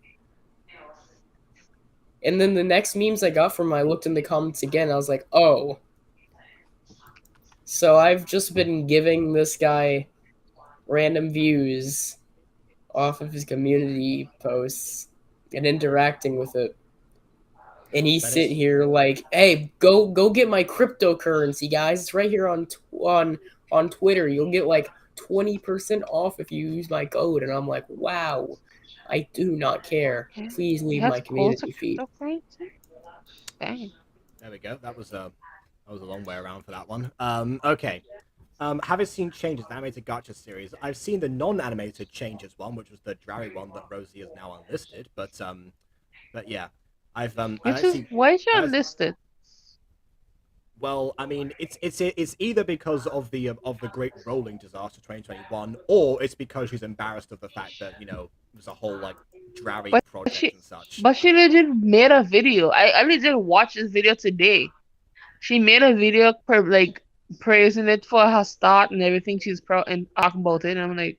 and then the next memes I got from him, I looked in the comments again and I was like, oh. So I've just been giving this guy random views off of his community posts and interacting with it. And he's sitting here like, hey, go get my cryptocurrency, guys. It's right here on Twitter. You'll get like 20% off if you use my code. And I'm like, wow, I do not care. Please leave my community feed. Dang. There we go. That was a long way around for that one. Okay. Having seen changes in the animated gacha series, I've seen the non-animated changes one, which was the Drarry one that Rosie is now unlisted. But yeah, why is she unlisted? Well, I mean, it's either because of the Great Rolling Disaster 2021, or it's because she's embarrassed of the fact that there's a whole like Drarry project and such. But she legit made a video. I legit watched this video today. She made a video praising it for her start and everything. She's proud and talking about it. And I'm like,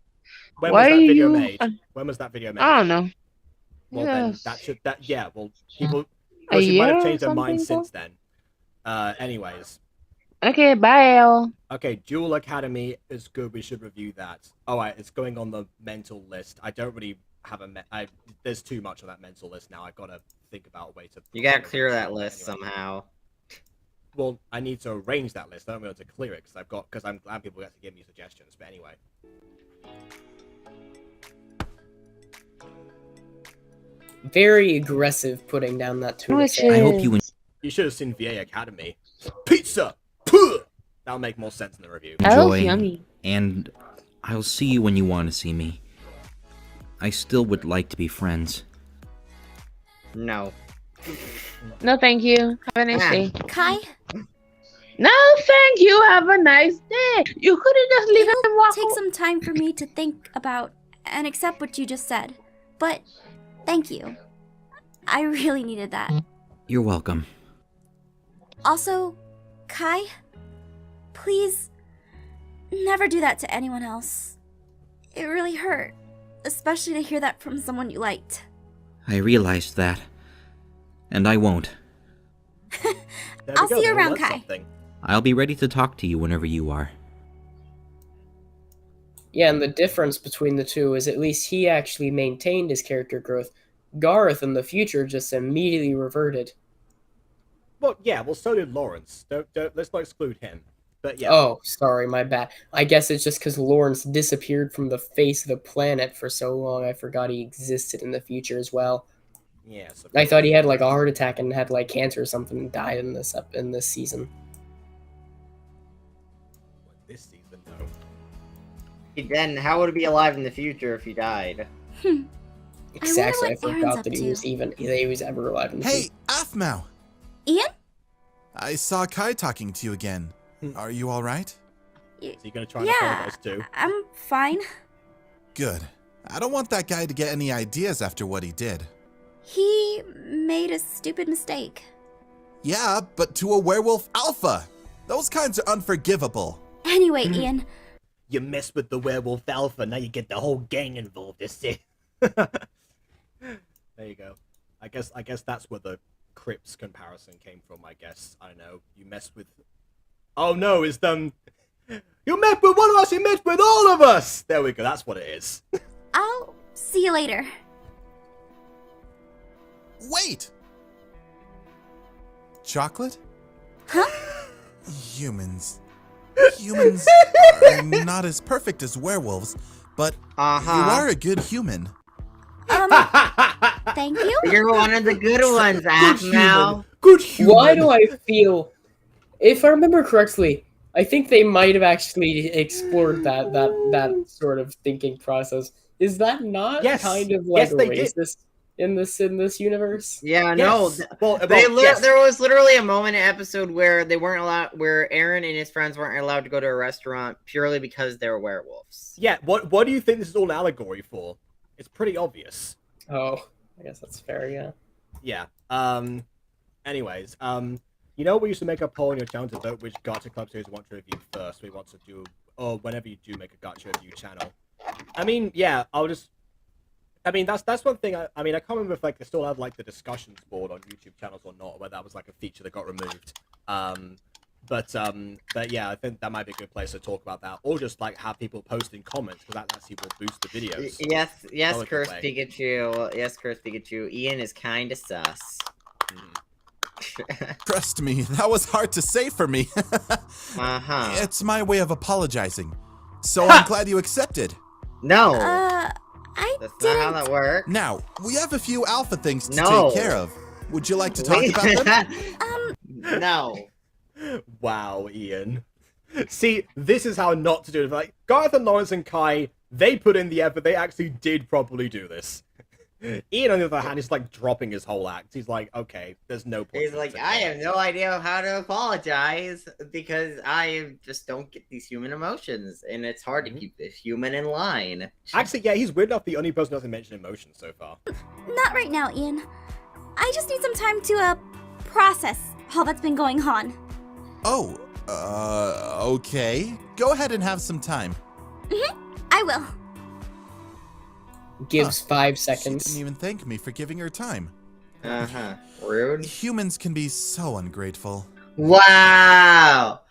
when was that video made? When was that video made? I don't know. Well, then people she might have changed her mind since then. Anyways. Okay, bye. Okay, Duel Academy is good. We should review that. Alright, it's going on the mental list. I don't really have there's too much on that mental list now. I've got to think about a way to... You gotta clear that list somehow. Well, I need to arrange that list. I don't know how to clear it because I'm glad people get to give me suggestions. But anyway. Very aggressive putting down that Twitter. I hope you... You should have seen VA Academy. Pizza! Puh! That'll make more sense in the review. Enjoy, yummy. And I'll see you when you want to see me. I still would like to be friends. No. No, thank you. Have a nice day. Kai? No, thank you. Have a nice day. You couldn't just leave him and walk. Take some time for me to think about and accept what you just said. But thank you. I really needed that. You're welcome. Also, Kai, please never do that to anyone else. It really hurt, especially to hear that from someone you liked. I realized that. And I won't. I'll see you around, Kai. I'll be ready to talk to you whenever you are. Yeah, and the difference between the two is at least he actually maintained his character growth. Garth in the future just immediately reverted. Well, yeah. Well, so did Lawrence. Don't let's not exclude him. But yeah. Oh, sorry, my bad. I guess it's just because Lawrence disappeared from the face of the planet for so long, I forgot he existed in the future as well. Yeah. So I thought he had like a heart attack and had like cancer or something and died in this season. this season, though. Then how would he be alive in the future if he died? Exactly. I what Aaron's forgot up that he to. was ever alive in the Hey, future. Aphmau! Ian? I saw Kai talking to you again. Are you alright? Is he gonna try and Yeah, apologize too? I'm fine. Good. I don't want that guy to get any ideas after what he did. He made a stupid mistake. Yeah, but to a werewolf alpha! Those kinds are unforgivable. Anyway, Ian, You mess with the werewolf alpha, now you get the whole gang involved. That's it. There you go. I guess that's where the Crips comparison came from. I guess I don't know. You mess with. Oh no! It's them. You met with one of us. You met with all of us. There we go. That's what it is. I'll see you later. Wait! Chocolate? Huh? Humans. Humans are not as perfect as werewolves, but you are a good human. Thank you. You're one of the good ones, Aphmau. Good human. Why do I feel? If I remember correctly, I think they might have actually explored that sort of thinking process. Is that not Yes. kind of like Yes, they did. racist in this universe? Yeah, Yes. no. Well, There was literally a moment in the episode where they weren't allowed, where Aaron and his friends weren't allowed to go to a restaurant purely because they were werewolves. Yeah. What do you think this is all an allegory for? It's pretty obvious. Oh, I guess that's fair. Yeah. Yeah. Anyways, you know, we used to make a poll on your channel to vote which gacha club series we want to review first. We want to do, or whenever you do make a gacha review channel. I mean, yeah, I mean, that's one thing. I mean, I can't remember if like they still have like the discussions board on YouTube channels or not, or whether that was like a feature that got removed. But yeah, I think that might be a good place to talk about that, or just like have people post in comments because that actually will boost the videos. Yes, Curse Pikachu. Yes, Curse Pikachu. Ian is kind of sus. Trust me, that was hard to say for me. It's my way of apologizing. So I'm glad you accepted. No. That's not how that works. Now, we have a few alpha things to No. take care of. Would you like to talk about them? No. Wow, Ian. See, this is how not to do it. Like Garth and Lawrence and Kai, they put in the effort. They actually did properly do this. Ian, on the other hand, is like dropping his whole act. He's like, okay, there's no point. He's like, I have no idea how to apologize because I just don't get these human emotions, and it's hard to keep this human in line. Actually, yeah, he's weird enough the only person who hasn't mentioned emotions so far. Not right now, Ian. I just need some time to process all that's been going on. Oh, okay. Go ahead and have some time. I will. Gives 5 She seconds. didn't even thank me for giving her time. Rude. Humans can be so ungrateful. Wow.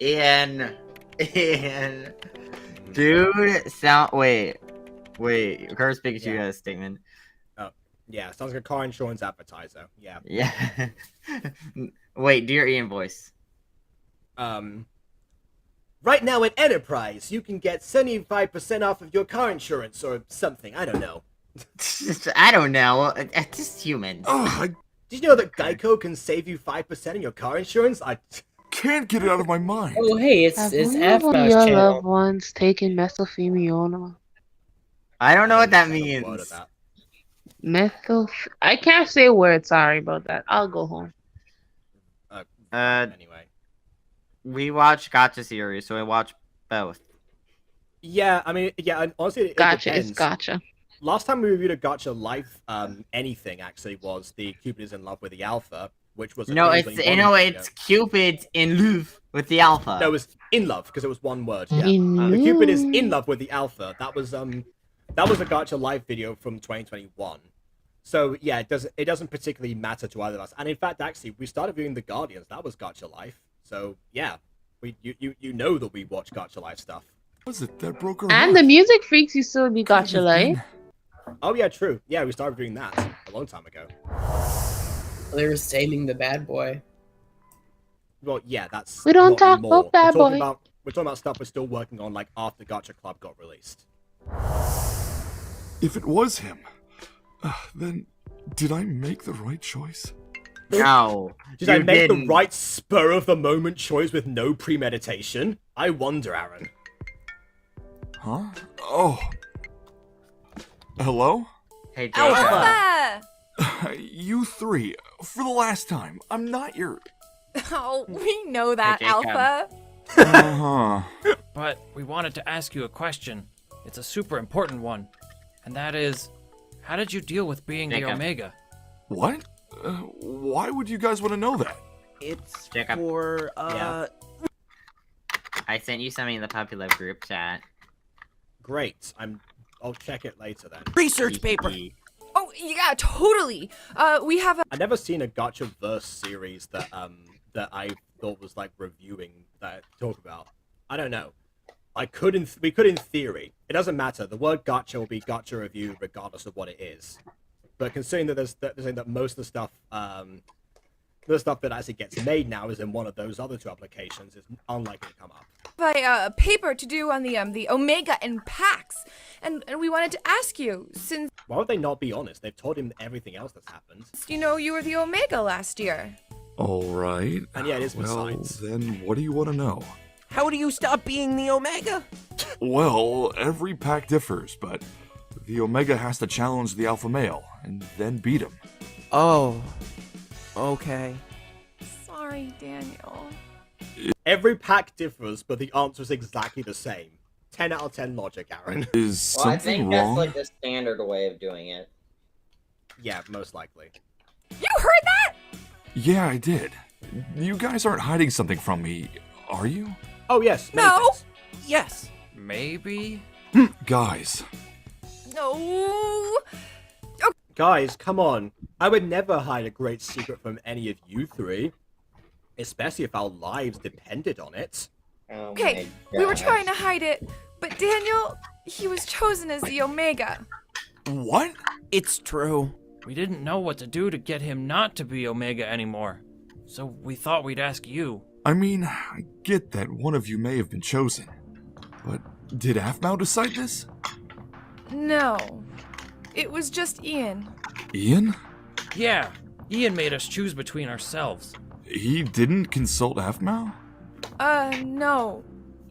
Ian. Dude, Wait. Curse Pikachu got a statement. Oh, yeah, sounds like a car insurance advertiser. Yeah. Yeah. Wait, do your Ian voice. Right now at Enterprise, you can get 75% off of your car insurance or something. I don't know. I don't know. Just humans. Oh, Did you know that Geico can save you 5% on your car insurance? I can't get it out of my mind. Oh, hey, it's Have it's any of Aphmau's your channel. loved ones taken mesothelioma? I don't know what that means. I can't say a word. Sorry about that. I'll go home. Anyway. We watch Gacha series, so I watch both. Yeah, I mean, yeah, and honestly, it Gotcha, depends. it's gotcha. Last time we reviewed a Gacha Life, anything actually was the Cupid is in love with the Alpha, which was a No, 2021 it's Cupid in love with the Alpha. No, it was in love because it was one word. Yeah, In the Cupid is love. in love with the Alpha. That was a Gacha Live video from 2021. So yeah, it doesn't particularly matter to either of us. And in fact, actually, we started viewing The Guardians. That was Gacha Life. So yeah, you know that we watch Gacha Life stuff. Was it that broke her And heart? the music freaks you still be gotcha life. Oh yeah, true. Yeah, we started doing that a long time ago. They were saving the bad boy. Well, yeah, that's. We don't not talk anymore. about Bad Boy. We're talking about stuff we're still working on, like after Gacha Club got released. If it was him, then did I make the right choice? No. Did I make the right spur of the moment choice with no premeditation? I wonder, Aaron. Huh? Oh. Hello? Hey, Jacob. Alpha! You three, for the last time, I'm not your... Oh, we know that, Hey, Jacob. Alpha. Uh-huh. But we wanted to ask you a question. It's a super important one. And that is, how did you deal with being the Jacob. Omega? What? Why would you guys want to know that? It's Jacob. for, I sent you something in the Puppy Love group chat. Great. I'll check it later then. research paper. Oh, yeah, totally. We have a... I've never seen a Gacha verse series that I thought was like reviewing that I talk about. I don't know. We could in theory. It doesn't matter. The word Gacha will be Gacha review regardless of what it is. But considering that there's saying that most of the stuff that actually gets made now is in one of those other two applications, it's unlikely to come up. a paper to do on the Omega and Pax, and we wanted to ask you, since Why would they not be honest? They've told him everything else that's happened. you know you were the Omega last year. All right. And yeah, it is Well, besides. then what do you want to know? How do you stop being the Omega? Well, every pack differs, but the Omega has to challenge the Alpha Male and then beat him. Oh. Okay. Sorry, Daniel. Every pack differs, but the answer is exactly the same. 10 out of 10 logic, Aaron. Is Well, I something think wrong? that's like the standard way of doing it. Yeah, most likely. You heard that? Yeah, I did. You guys aren't hiding something from me, are you? Oh, yes. many No. things. Yes. Maybe? Guys, No. Guys, come on. I would never hide a great secret from any of you three. Especially if our lives depended on it. Okay, we were trying to hide it, but Daniel, he was chosen as the Omega. what? It's true. We didn't know what to do to get him not to be Omega anymore. So we thought we'd ask you. I mean, I get that one of you may have been chosen. But did Afmao decide this? No. It was just Ian. Ian? Yeah, Ian made us choose between ourselves. He didn't consult Afmao? No.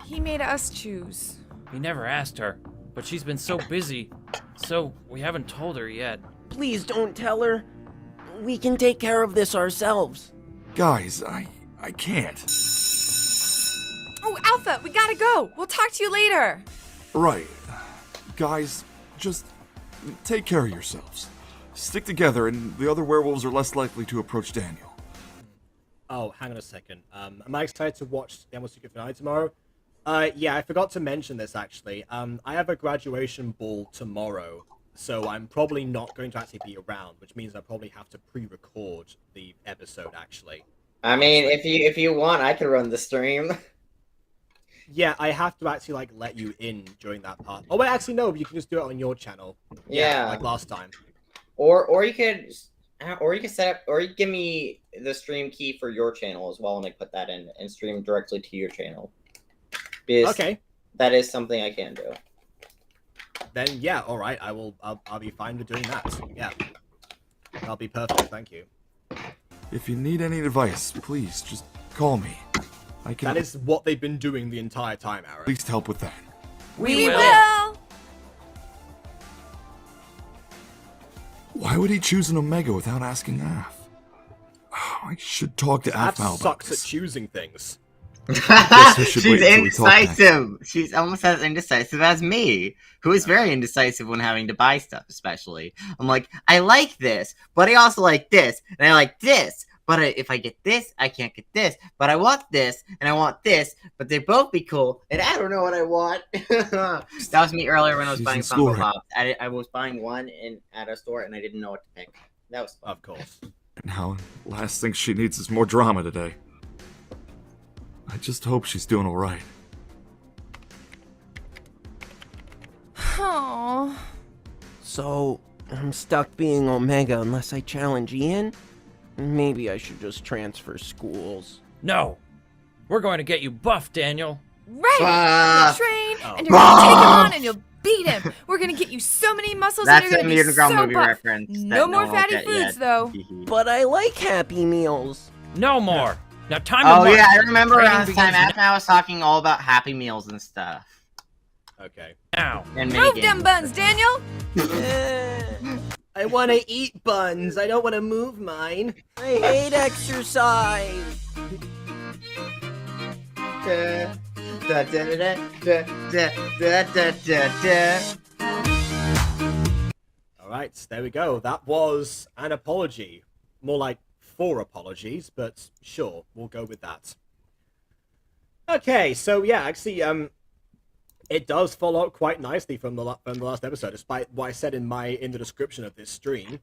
He made us choose. We never asked her, but she's been so busy, so we haven't told her yet. Please don't tell her. We can take care of this ourselves. Guys, I can't. Oh, Alpha, we gotta go. We'll talk to you later. Right. Guys, just take care of yourselves. Stick together and the other werewolves are less likely to approach Daniel. Oh, hang on a second. Am I excited to watch the Emerald Secret Finale tomorrow? Yeah, I forgot to mention this actually. I have a graduation ball tomorrow, so I'm probably not going to actually be around, which means I probably have to pre-record the episode actually. I mean, if you want, I could run the stream. Yeah, I have to actually like let you in during that part. Oh wait, actually no, you can just do it on your channel. Yeah. like last time. Or you could set up, or you could give me the stream key for your channel as well, and put that in and stream directly to your channel. Because Okay. that is something I can do. Then yeah, all right. I'll be fine with doing that. Yeah, that'll be perfect. Thank you. If you need any advice, please just call me. I can That is what they've been doing the entire time, Aaron. at least help with that. We will. Why would he choose an Omega without asking Af? I should talk to That Af about sucks this. at choosing things. Guess we should She's wait until we talk next. indecisive. She's almost as indecisive as me, who is very indecisive when having to buy stuff, especially. I'm like, I like this, but I also like this, and I like this. But if I get this, I can't get this. But I want this, and I want this. But they both be cool, and I don't know what I want. That was me earlier when I was She's buying in school Funko right Pops. I was buying one at a store, and I didn't know what to pick. That was fun. Of course. Now, last thing she needs is more drama today. I just hope she's doing alright. Oh. So, I'm stuck being Omega unless I challenge Ian? Maybe I should just transfer schools. No. We're going to get you buffed, Daniel. Right! You'll train, Oh. and you're gonna take him on, and you'll beat him. We're gonna get you so many muscles, That's and you're a gonna be Mutant Girl so movie buff. reference. No that more one won't fatty get foods, yet. though. But I like Happy Meals. No more. Now time to Oh march. yeah, I remember Training around this time begins after I was talking all about Happy Meals and stuff. Okay. now. And Move minigames. them buns, Daniel! I want to eat buns. I don't want to move mine. I hate exercise. All right, there we go. That was an apology. More like 4 apologies, but sure, we'll go with that. Okay, so yeah, actually, it does follow up quite nicely from the last episode, despite what I said in the description of this stream.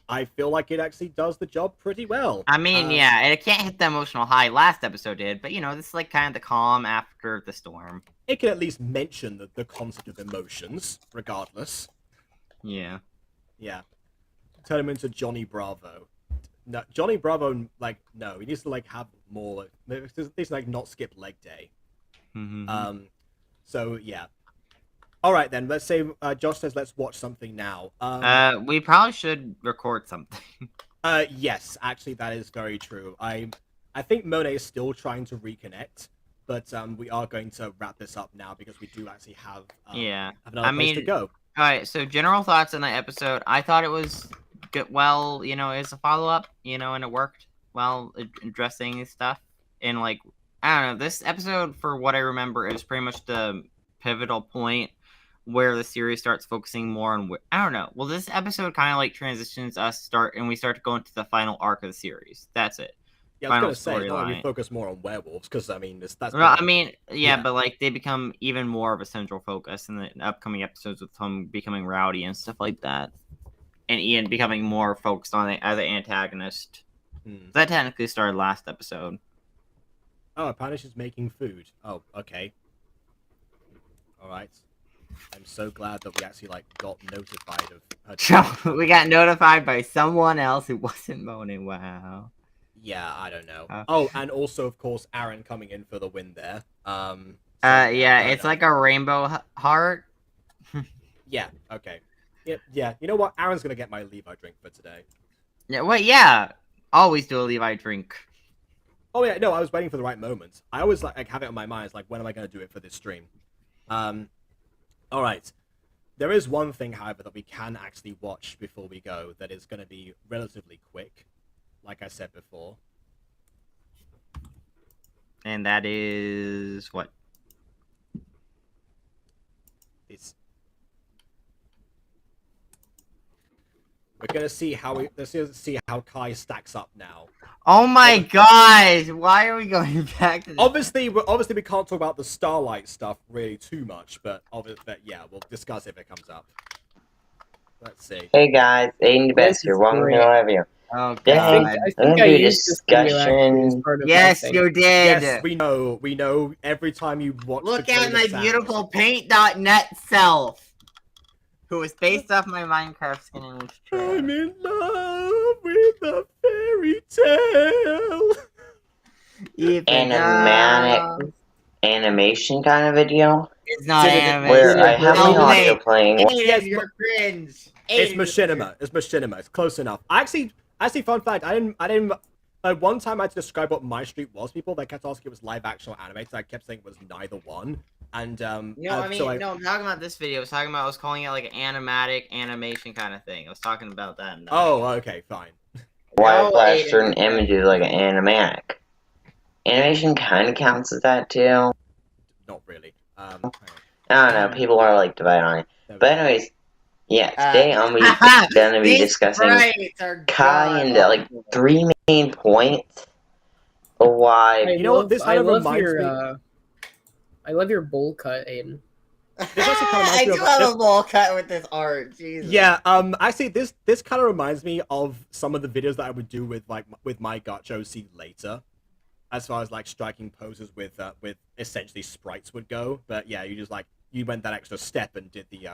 I feel like it actually does the job pretty well. I mean, yeah, it can't hit the emotional high last episode did, but you know, this is like kind of the calm after the storm. It can at least mention the concept of emotions, regardless. Yeah. Yeah. Turn him into Johnny Bravo. No, Johnny Bravo, like, no, he needs to, like, have more, he needs to, like, not skip leg day. Mm-hmm. So, yeah. Alright then, let's say, Josh says let's watch something now. We probably should record something. Yes, actually that is very true. I think Monet is still trying to reconnect, but, we are going to wrap this up now because we do actually have, have another place to go. Alright, so general thoughts on that episode. I thought it was good, well, you know, it's a follow-up, you know, and it worked well, addressing stuff. And, like, I don't know, this episode, for what I remember, is pretty much the pivotal point where the series starts focusing more on, I don't know. Well, this episode kind of, like, transitions us, we start to go into the final arc of the series. That's it. Yeah, I was going to say, not like we focus more on werewolves, because, I mean, that's... Well, I mean, yeah, but, like, they become even more of a central focus in the upcoming episodes with him becoming rowdy and stuff like that. And Ian becoming more focused on it as an antagonist. That technically started last episode. Oh, Panish is making food. Oh, okay. Alright. I'm so glad that we actually, like, got notified of her... We got notified by someone else who wasn't moaning, wow. Yeah, I don't know. Oh, and also, of course, Aaron coming in for the win there. Yeah, it's like a rainbow heart. Yeah, okay. Yeah, you know what? Aaron's gonna get my Levi drink for today. Yeah, well, yeah. Always do a Levi drink. Oh, yeah, no, I was waiting for the right moment. I always, like have it on my mind. It's like, when am I gonna do it for this stream? Alright. There is one thing, however, that we can actually watch before we go that is gonna be relatively quick. Like I said before. And that is what? We're gonna see how Kai stacks up now. Oh my gosh! Why are we going back to this? Obviously we can't talk about the Starlight stuff really too much, but yeah, we'll discuss if it comes up. Let's see. Hey guys, Aiden the Best here. Welcome to all of you. Oh, God. I think I used discussion. Yes, you did. Yes, we know. Every time you watch. Look at my beautiful Paint.net self, who was based off my Minecraft skin. I'm in love with a fairy tale. Animation kind of video. It's not animation. Where I have my audio playing. Yes, you're cringe. It's machinima. It's close enough. Actually, fun fact, I didn't, one time I had to describe what MyStreet was, people, they kept asking if it was live action or animated, I kept saying it was neither one, and, no, I mean, no, I'm talking about this video, I was calling it, like, an animation kind of thing, I was talking about that. Oh, okay, fine. Why flash certain images like an animatic? Animation kind of counts as that, too. Not really. I don't know, people are, like, divided on it. But anyways, yeah, today we're gonna be discussing Kai and like 3 main points of why. You know what? This kind of reminds me. I love your bowl cut, Aiden. I do have a bowl cut with this art. Jesus. Yeah. Actually, this kind of reminds me of some of the videos that I would do with my Gacho scene later, as far as like striking poses with essentially sprites would go. But yeah, you went that extra step and did the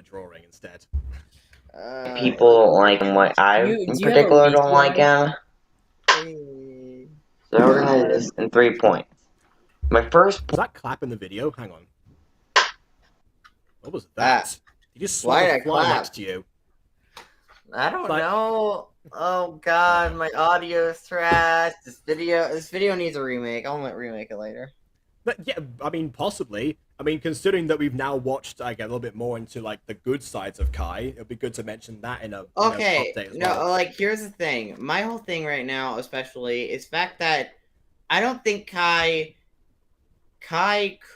drawing instead. people like him, what I in do you have a particular don't reason like why? him. So we're gonna do this in 3 points. My first Was that clap in the video? Hang on. What was Ah, that? You just why swung did a I fly clap? next to you. I don't Like- know. Oh god, my audio is trash. This video needs a remake. I'll remake it later. But yeah, I mean, possibly. I mean, considering that we've now watched, I get a little bit more into like the good sides of Kai. It'd be good to mention that in a Okay, update as no, well. like here's the thing. My whole thing right now, especially, is the fact that I don't think Kai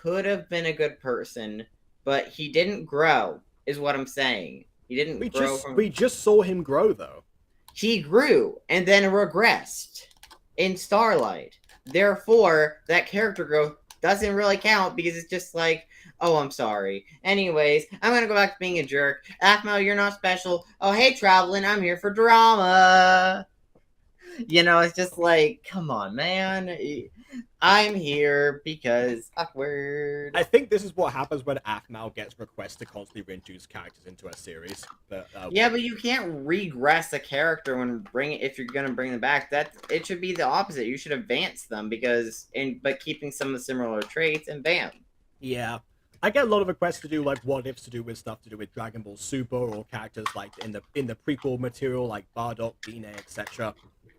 could have been a good person, but he didn't grow. Is what I'm saying. He didn't grow from. We just saw him grow though. He grew and then regressed in Starlight. Therefore, that character growth doesn't really count because it's just like, oh, I'm sorry. Anyways, I'm gonna go back to being a jerk. Aphmau, you're not special. Oh, hey, Traveling, I'm here for drama. You know, it's just like, come on, man. I'm here because awkward. I think this is what happens when Aphmau gets requests to constantly reintroduce characters into a series. But, yeah, but you can't regress a character if you're gonna bring them back. It should be the opposite. You should advance them but keeping some of the similar traits, and bam. Yeah. I get a lot of requests to do like what ifs to do with stuff to do with Dragon Ball Super or characters like in the prequel material like Bardock, Dine, etc.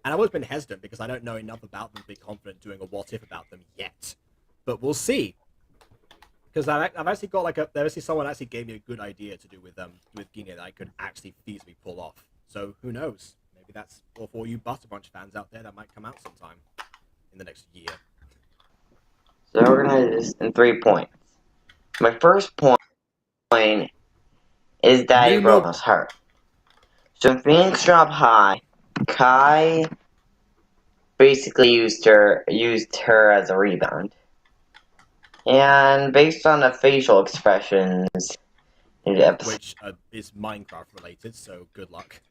And I've always been hesitant because I don't know enough about them to be confident doing a what if about them yet. But we'll see. Because I've actually got someone actually gave me a good idea to do with Guinea that I could actually feasibly pull off. So who knows? Maybe that's for all you Butter Bunch fans out there that might come out sometime in the next year. So we're gonna do this in 3 points. My first point is that he broke his heart. So Phoenix dropped high. Kai basically used her as a rebound. And based on the facial expressions in the episode, which is Minecraft related, so good luck.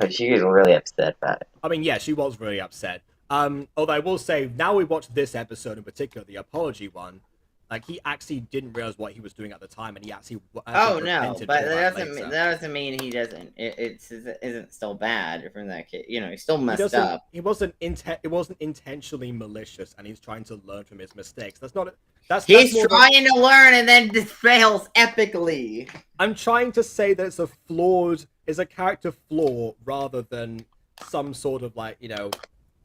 She was really upset about it. I mean, yeah, she was really upset. Although I will say, now we watched this episode in particular, the apology one, like he actually didn't realize what he was doing at the time, and he actually Oh no, repented but for that later. doesn't mean he doesn't. It isn't still bad from that kid. You know, he still messed up. It wasn't intentionally malicious, and he's trying to learn from his mistakes. He's trying to learn and then just fails epically. I'm trying to say that it's a character flaw rather than some sort of like,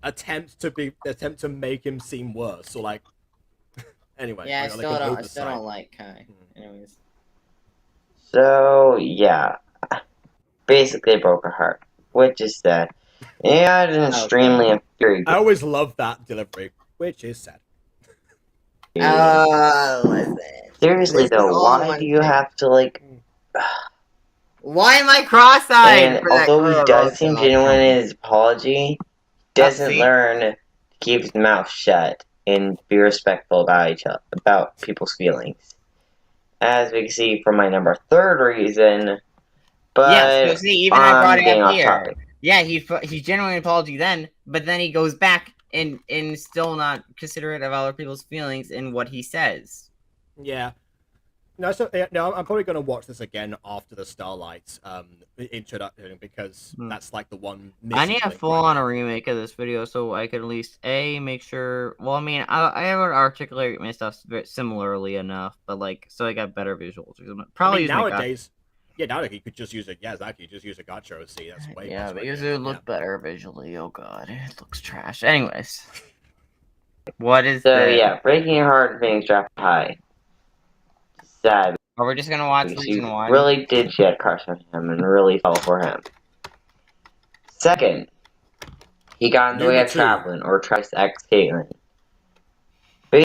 attempt to make him seem worse or like. Anyway, yeah, I still don't like Kai. Anyways. So yeah, basically broke her heart, which is sad. Yeah, it's extremely infuriating. I always love that delivery, which is sad. Listen. Seriously though, why do you have to like? Why am I cross-eyed? And although he does seem genuine in his apology, doesn't learn to keep his mouth shut and be respectful about people's feelings. As we can see from my number 3 reason, but yeah, so see, even I brought it up here. Topic. Yeah, he genuinely apology then, but then he goes back and still not considerate of other people's feelings in what he says. Yeah. No, I'm probably going to watch this again after the Starlight introduction because that's like the one. I need a full-on remake of this video so I could at least make sure. Well, I mean, I haven't articulated my stuff similarly enough, but like, so I got better visuals. Probably nowadays. Yeah, nowadays you could just use it. Yeah, exactly. Just use a gacha OC. That's way. Yeah, because it would look better visually. Oh god, it looks trash. Anyways, what is so? Yeah, breaking your heart and being strapped high. Sad. Are we just gonna watch season 1? Really did she had a crush on him and really fell for him. Second, he got in the way of Traveling or tries to ex Caitlyn.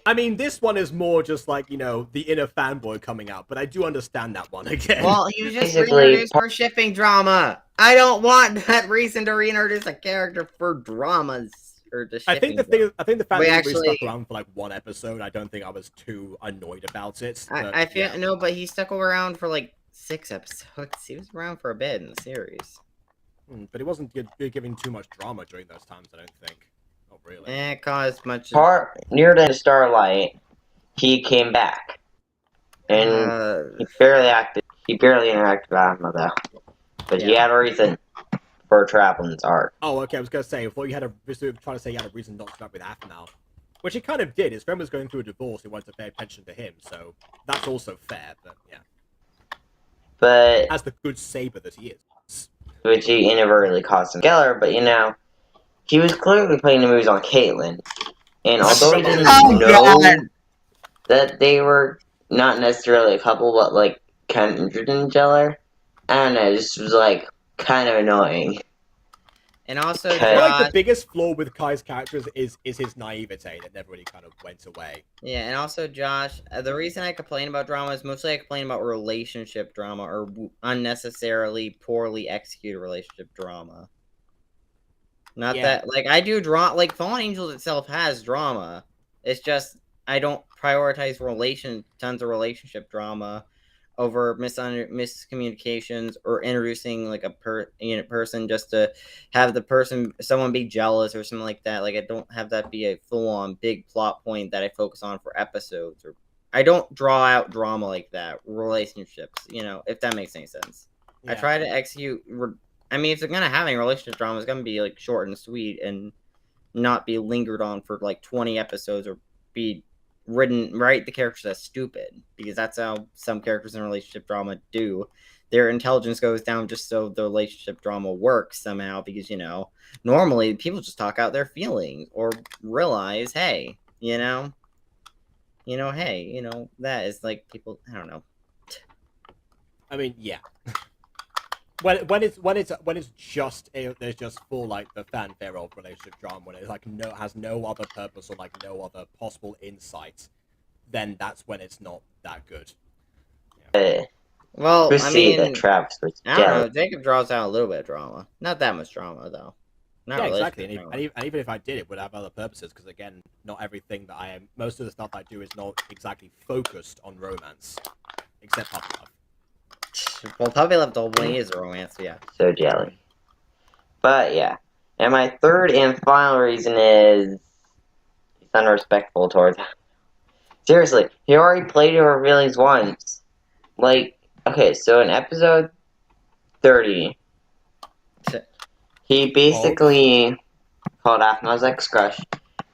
I mean, this one is more just like, the inner fanboy coming out, but I do understand that one again. Well, he was just reintroduced for shipping drama. I don't want that reason to reintroduce a character for dramas. I think the fact that he stuck around for like 1 episode, I don't think I was too annoyed about it. But, I feel no, but he stuck around for like 6 episodes. He was around for a bit in the series. But he wasn't giving too much drama during those times, I don't think. Not really. It caused much. Near the Starlight, he came back, and he barely interacted with Atma though. but he had a reason for Traplin's arc. Oh, okay. I was gonna say, I thought you had a trying to say you had a reason not to start with Aphmau, which he kind of did. His friend was going through a divorce. He wanted to pay attention to him, so that's also fair. But yeah, but as the good saber that he is, which he inadvertently cost him Geller. But he was clearly playing the moves on Caitlyn, and although he didn't know that they were not necessarily a couple, but like Kendrick and Geller, I don't know. It just was like kind of annoying. And also, I feel like the biggest flaw with Kai's characters is his naivete that never really kind of went away. Yeah, and also, Josh, the reason I complain about drama is mostly I complain about relationship drama or unnecessarily poorly executed relationship drama. Not that, like, I do drama, like, Fallen Angels itself has drama. It's just, I don't prioritize tons of relationship drama over miscommunications or introducing like a person just to have someone be jealous or something like that. Like I don't have that be a full-on big plot point that I focus on for episodes, or I don't draw out drama like that. Relationships, if that makes any sense. Yeah. I try to execute. I mean, if they're gonna have any relationship drama, it's gonna be like short and sweet and not be lingered on for like 20 episodes or be write the characters as stupid, because that's how some characters in relationship drama do. Their intelligence goes down just so the relationship drama works somehow, because normally people just talk out their feelings or realize, hey, that is like people, I don't know. I mean, yeah. When it's just there's just full like the fanfare of relationship drama, when it like has no other purpose or like no other possible insight, then that's when it's not that good. Yeah. Well, I mean, that Travis was I don't know. Jacob draws out a little bit of drama, not that much drama though. Not exactly. And even if I did, it would have other purposes, because again, not everything that I am. Most of the stuff I do is not exactly focused on romance, except puppy love. Well, Puppy Love Double is a romance, yeah. So jelly. But yeah. And my third and final reason is he's unrespectful towards him. Seriously, he already played your feelings once. Like, okay, so in episode 30, he basically called Aphmau's ex-crush.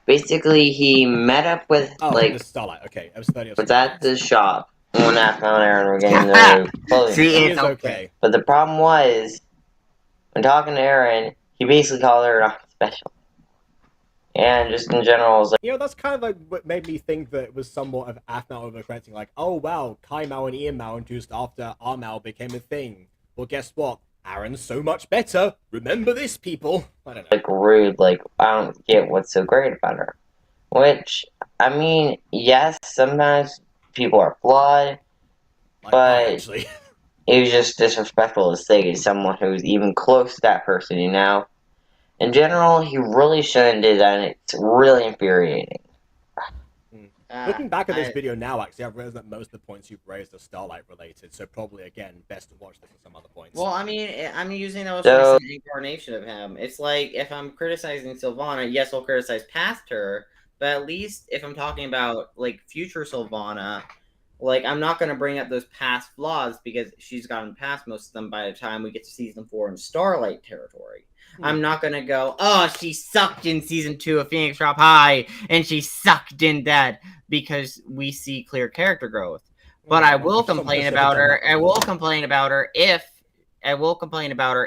Basically, he met up with, the Starlight, okay. Episode 30 was at the shop. When Aphmau and Aaron were getting their clothing. See, it's okay. But the problem was, when talking to Aaron, he basically called her not special. And just in general, was like... that's kind of like what made me think that it was somewhat of Aphmau overcorrecting. Like, oh wow, Kai Mao and Ian Mao introduced after R Mao became a thing. Well, guess what? Aaron's so much better. Remember this, people. I don't know. Like, rude. Like, I don't get what's so great about her. Which, I mean, yes, sometimes people are flawed, but it was just disrespectful to say to someone who's even close to that person, In general, he really shouldn't do that, and it's really infuriating. Looking back at this video now, actually, I've realized that most of the points you've raised are Starlight related, so probably, again, best to watch this at some other points. Well, I mean, I'm using the most recent incarnation of him. It's like, if I'm criticizing Sylvana, yes, I'll criticize past her, but at least if I'm talking about, like, future Sylvana, like, I'm not going to bring up those past flaws, because she's gotten past most of them by the time we get to Season 4 in Starlight territory. I'm not going to go, oh, she sucked in Season 2 of Phoenix Drop High, and she sucked in that, because we see clear character growth. But I will complain about her. I will complain about her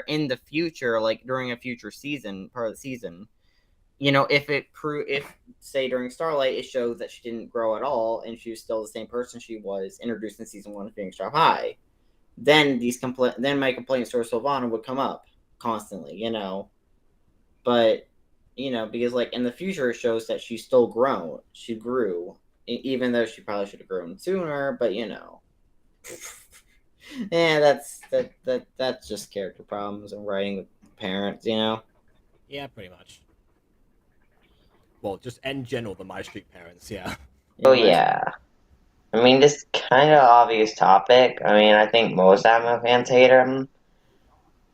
in the future, like, during a future season, part of the season. If say during Starlight it shows that she didn't grow at all and she was still the same person she was introduced in Season 1 of Phoenix Drop High, then my complaints towards Sylvana would come up constantly, But because like in the future it shows that she's still grown. She grew, even though she probably should have grown sooner. But that's just character problems and writing with parents, Yeah, pretty much. Well, just in general, the MyStreet parents, yeah. Oh, yeah. I mean, this kind of obvious topic. I mean, I think most Aphmau fans hate him.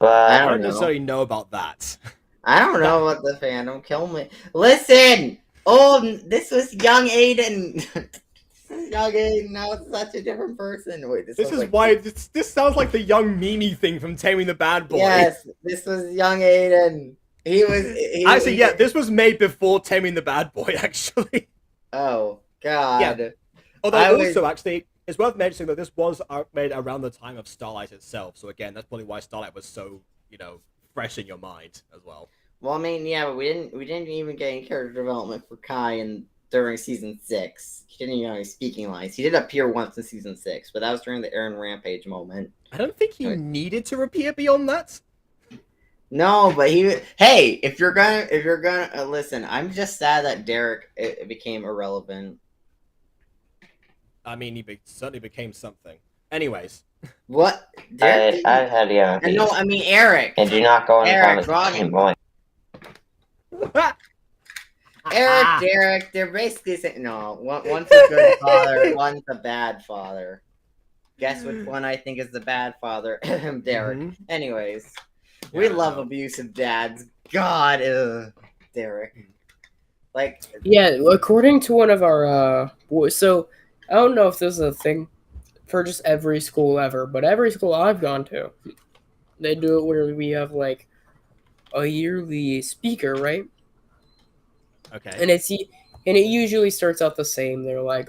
But I don't necessarily know about that. I don't know about the fandom. Kill me. Listen! Oh, this was young Aiden. was young Aiden. Now it's such a different person. Wait, This is why this sounds like the young Mimi thing from Taming the Bad Boy. Yes, this was young Aiden. Actually, yeah, this was made before Taming the Bad Boy, actually. Oh, God. Yeah. Although actually, it's worth mentioning that this was made around the time of Starlight itself. So again, that's probably why Starlight was so, fresh in your mind as well. Well, I mean, yeah, but we didn't even get any character development for Kai during season 6. He didn't even have any speaking lines. He did appear once in season 6, but that was during the Aaron Rampage moment. I don't think he needed to appear beyond that. No, but if you're gonna listen, I'm just sad that Derek became irrelevant. I mean, he certainly became something. Anyways. What? I've had No, I mean Eric. And do not go on the comments boy. Derek, they're basically saying no. One's a good father, one's a bad father. Guess which one I think is the bad father? Derek. Mm-hmm. Anyways, we love abusive dads. God, Derek. Yeah, according to one of our so I don't know if this is a thing for just every school ever, but every school I've gone to, they do it where we have like a yearly speaker, right? Okay. And it usually starts out the same. They're like,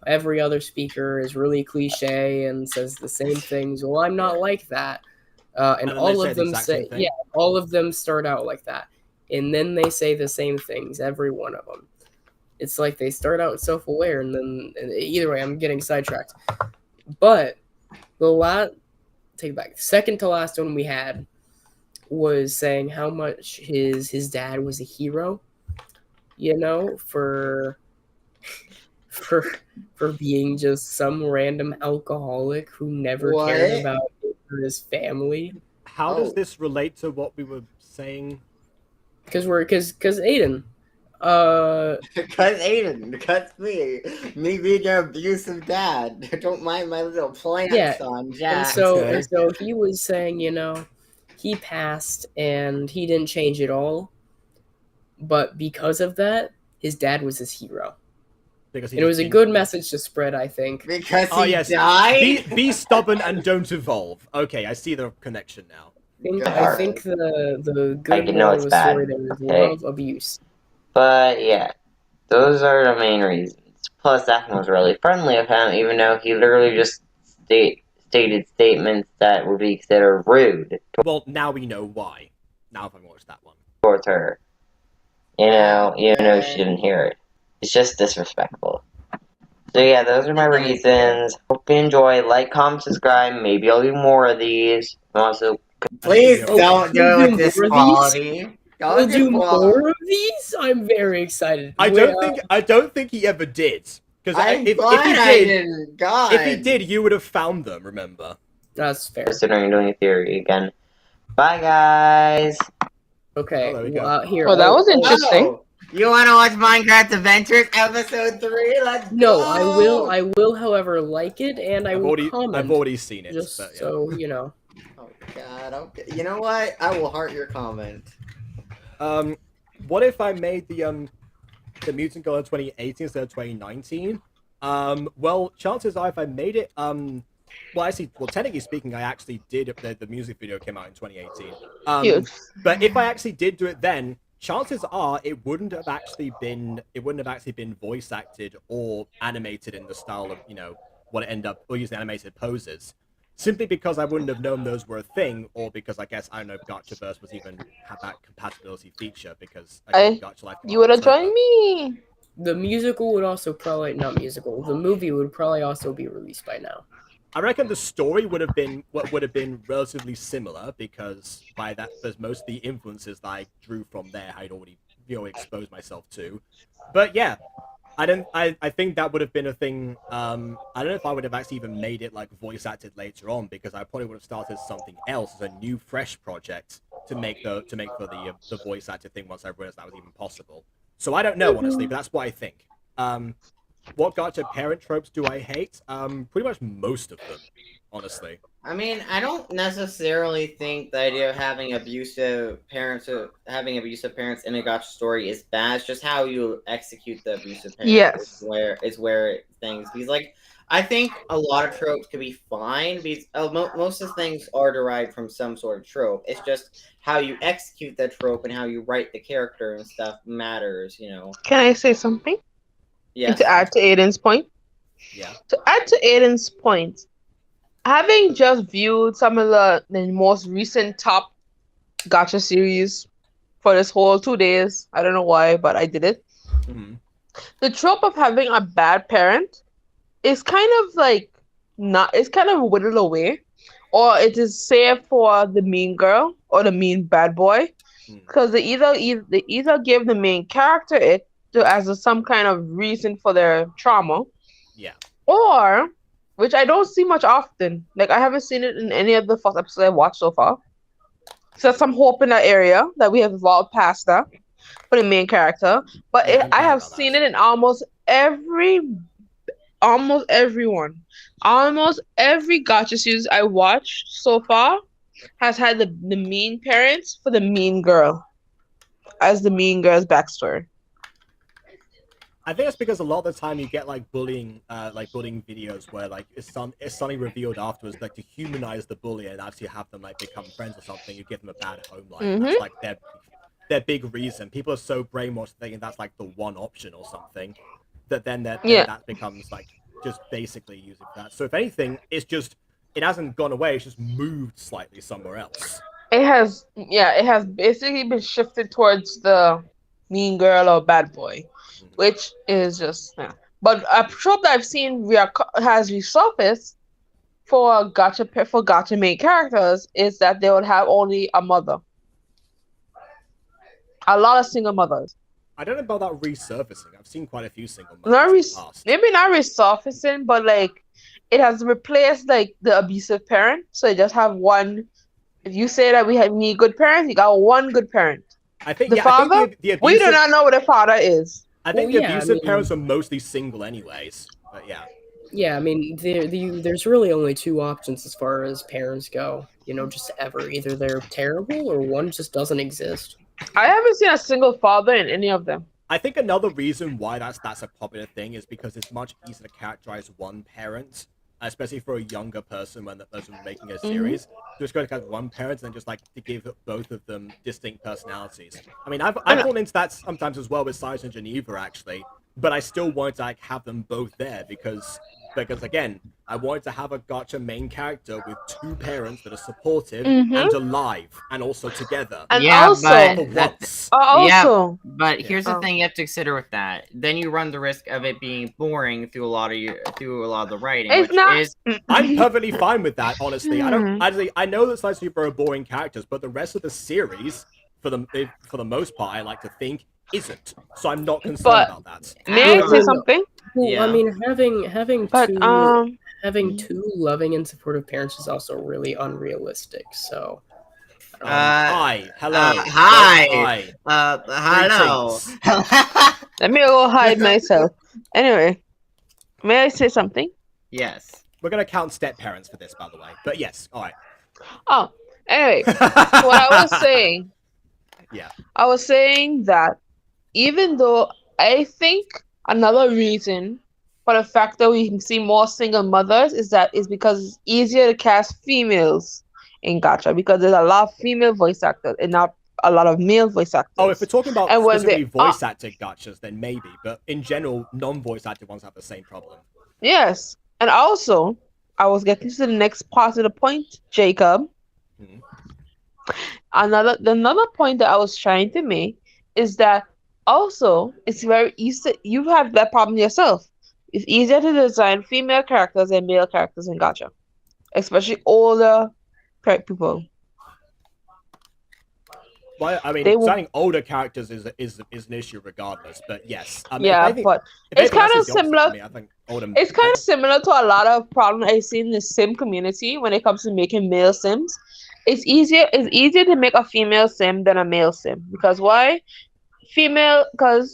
every other speaker is really cliche and says the same things. Well, I'm not like that. And all of them say, all of them start out like that. And then they say the same things, every one of them. It's like they start out self-aware, and then either way, I'm getting sidetracked. But take it back. Second to last one we had was saying how much his dad was a hero, for being just some random alcoholic who never cared about his family. How does this relate to what we were saying? Because Aiden. Because me being an abusive dad. Don't mind my little plants on Jack. And so he was saying, he passed and he didn't change at all, but because of that, his dad was his hero. Because it was a good message to spread, I think. Because he died. Be stubborn and don't evolve. Okay, I see the connection now. I think the good moral of the story there is love abuse. But yeah, those are the main reasons. Plus, that was really friendly of him, even though he literally just stated statements that would be considered rude. Well, now we know why. Now if I watch that one. Towards her. Even though she didn't hear it. It's just disrespectful. So yeah, those are my reasons. Hope you enjoy. Like, comment, subscribe. Maybe I'll do more of these. Also, please don't do it with this quality. We'll do more of these? I'm very excited. I don't think he ever did. Because if he did, you would have found them, remember? That's fair. Considering doing a theory again. Bye guys. Okay. Here. Oh, that was interesting. You want to watch Minecraft Adventures episode 3? Let's No, go. I will, however, like it, and I will comment. I've already seen it. Just so you know. Oh God. Okay. You know what? I will heart your comment. What if I made the Mutant Girl in 2018 instead of 2019? Well, chances are if I made it, technically speaking, I actually did. The music video came out in 2018. But if I actually did do it then, chances are it wouldn't have actually been voice acted or animated in the style of what it ended up, or using animated poses. Simply because I wouldn't have known those were a thing, or because I guess I don't know if Gachaverse was even had that compatibility feature. Because you would have joined me. The musical would also probably the movie would probably also be released by now. I reckon the story would have been relatively similar because most of the influences that I drew from there I'd already exposed myself to. But yeah. I think that would have been a thing. I don't know if I would have actually even made it like voice acted later on, because I probably would have started something else as a new, fresh project to make for the voice acted thing once I realized that was even possible. So I don't know honestly, but that's what I think. what gacha parent tropes do I hate? Pretty much most of them, honestly. I mean, I don't necessarily think the idea of having abusive parents in a gacha story is bad. It's just how you execute the abusive parent Yes. is where things, because like I think a lot of tropes could be fine because most of the things are derived from some sort of trope. It's just how you execute that trope and how you write the character and stuff matters. Can I say something? Yes. To add to Aiden's point. Yeah. To add to Aiden's point, having just viewed some of the most recent top gacha series for this whole 2 days, I don't know why, but I did it. Mm-hmm. The trope of having a bad parent is kind of like it's kind of whittled away, or it is saved for the mean girl or the mean bad boy, because they either give the main character it as some kind of reason for their trauma, Yeah. or which I don't see much often. Like I haven't seen it in any of the first episodes I've watched so far. So some hope in that area that we have evolved past that for the main character. But I have seen it in almost every gacha series I watched so far has had the mean parents for the mean girl as the mean girl's backstory. I think that's because a lot of the time you get like bullying videos where like it's suddenly revealed afterwards, like to humanize the bully and actually have them like become friends or something. You give them a bad home life. Mm-hmm. That's like their big reason. People are so brainwashed thinking that's like the one option or something that then that becomes like just basically using that. So if anything, it hasn't gone away. It's just moved slightly somewhere else. It has basically been shifted towards the mean girl or bad boy, which is just But a trope that I've seen has resurfaced for gacha main characters is that they would have only a mother. A lot of single mothers. I don't know about that resurfacing. I've seen quite a few single mothers in the past. Maybe not resurfacing, but like it has replaced like the abusive parent. So you just have one. If you say that we need good parents, you got one good parent. I think the father. I think the abusive, we do not know what the father is. I think the abusive parents are mostly single, anyways. But yeah. Yeah, I mean, there's really only two options as far as parents go. Just ever. Either they're terrible or one just doesn't exist. I haven't seen a single father in any of them. I think another reason why that's a popular thing is because it's much easier to characterize one parent, especially for a younger person when the person making a series. Just go to kind of one parent and just like to give both of them distinct personalities. I mean, I've fallen into that sometimes as well with Cyrus and Geneva actually, but I still wanted to like have them both there because again, I wanted to have a gacha main character with two parents that are supportive and alive and also together. And but here's the thing you have to consider with that. Then you run the risk of it being boring through a lot of the writing. I'm perfectly fine with that, honestly. I know that Slice Super are boring characters, but the rest of the series, for the most part, I like to think isn't. So I'm not concerned about that. May I say something? Well, I mean, having two loving and supportive parents is also really unrealistic. So, hi, hello, hi, hello. Let me go hide myself. Anyway, may I say something? Yes. We're gonna count step parents for this, by the way. But yes, all right. Oh, anyway, what I was saying. Yeah. I was saying that even though I think another reason for the fact that we can see more single mothers is because it's easier to cast females in gacha because there's a lot of female voice actors and not a lot of male voice actors. Oh, if we're talking about specifically voice acted gachas, then maybe. But in general, non-voice acted ones have the same problem. Yes. And also, I was getting to the next part of the point, Jacob. Another point that I was trying to make is that also it's very easy. You have that problem yourself. It's easier to design female characters than male characters in gacha, especially older people. Well, I mean, designing older characters is an issue regardless. But yes, I mean, but it's kind of similar. It's kind of similar to a lot of problems I see in the sim community when it comes to making male sims. It's easier to make a female sim than a male sim because why?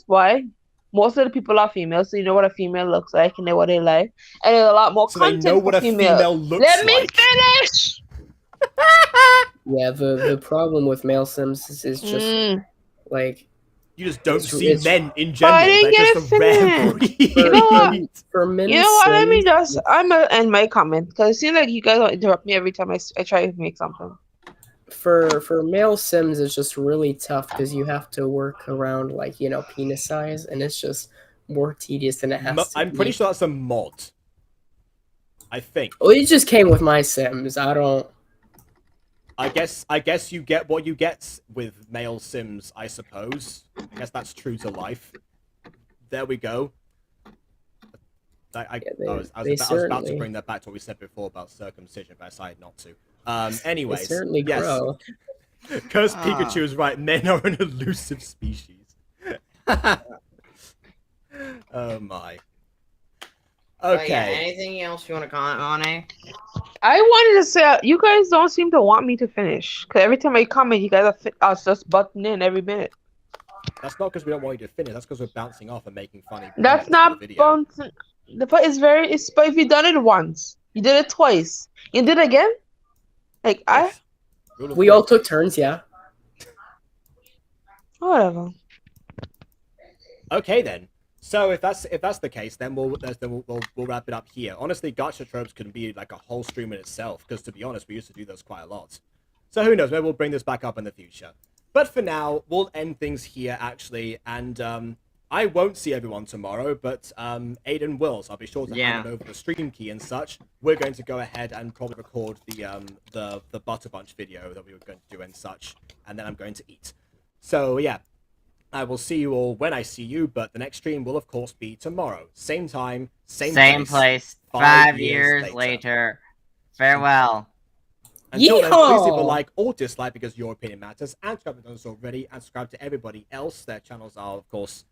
Why? most of the people are female, so you know what a female looks like and what they like. And there's a lot more So they content know for what a female looks Let me like. finish! Yeah, the problem with male Sims is just like You just don't it's- see it's- men in I general. didn't They're get just it a rare finished. breed. You know what? For men You know what? Let me Sims, just. I'm gonna end my comment because it seems like you guys will interrupt me every time I try to make something. for male Sims, it's just really tough because you have to work around like penis size, and it's just more tedious than it has to I'm be. pretty sure that's a mod. I think. Well, it just came with my Sims. I don't. I guess you get what you get with male Sims, I suppose. I guess that's true to life. There we go. I was about to bring that back to what we said before about circumcision, but I decided not to. Anyways, They certainly yes. grow. Because Pikachu is right, men are an elusive species. Oh my. But Okay. yeah, anything else you want to comment on, eh? I wanted to say you guys don't seem to want me to finish because every time I comment, you guys are just butting in every minute. That's not because we don't want you to finish. That's because we're bouncing off and making funny. That's not bouncing. But if you done it once, you did it twice, you did it again. Like We all took turns, yeah. Whatever. Okay then. So if that's the case, then we'll wrap it up here. Honestly, gacha tropes can be like a whole stream in itself, because to be honest, we used to do those quite a lot. So who knows? Maybe we'll bring this back up in the future. But for now, we'll end things here actually, and I won't see everyone tomorrow, but Aiden will. So I'll be sure to hand over the stream key and such. We're going to go ahead and probably record the Butter Bunch video that we were going to do and such, and then I'm going to eat. So yeah. I will see you all when I see you, but the next stream will, of course, be tomorrow. Same time, same place. 5 years later. Farewell. Until then, please leave a like or dislike because your opinion matters, and subscribe if you haven't already, and subscribe to everybody else. Their channels are, of course,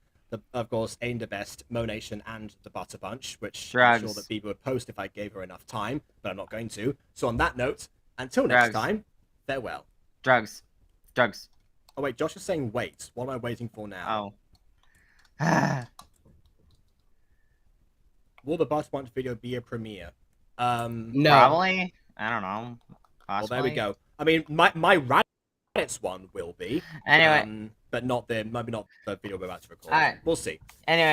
Aim the Best, Monation, and the Butter Bunch, which I'm sure that Biba would post if I gave her enough time, but I'm not going to. So on that note, until next time, farewell. Drugs. Oh wait, Josh is saying wait. What am I waiting for now? Oh. Will the Butter Bunch video be a premiere? No. Probably. I don't know. Possibly. Well, there we go. I mean, my Raditz one will be. Anyway. But maybe not the video we're about to record. All right. We'll see. Anyway.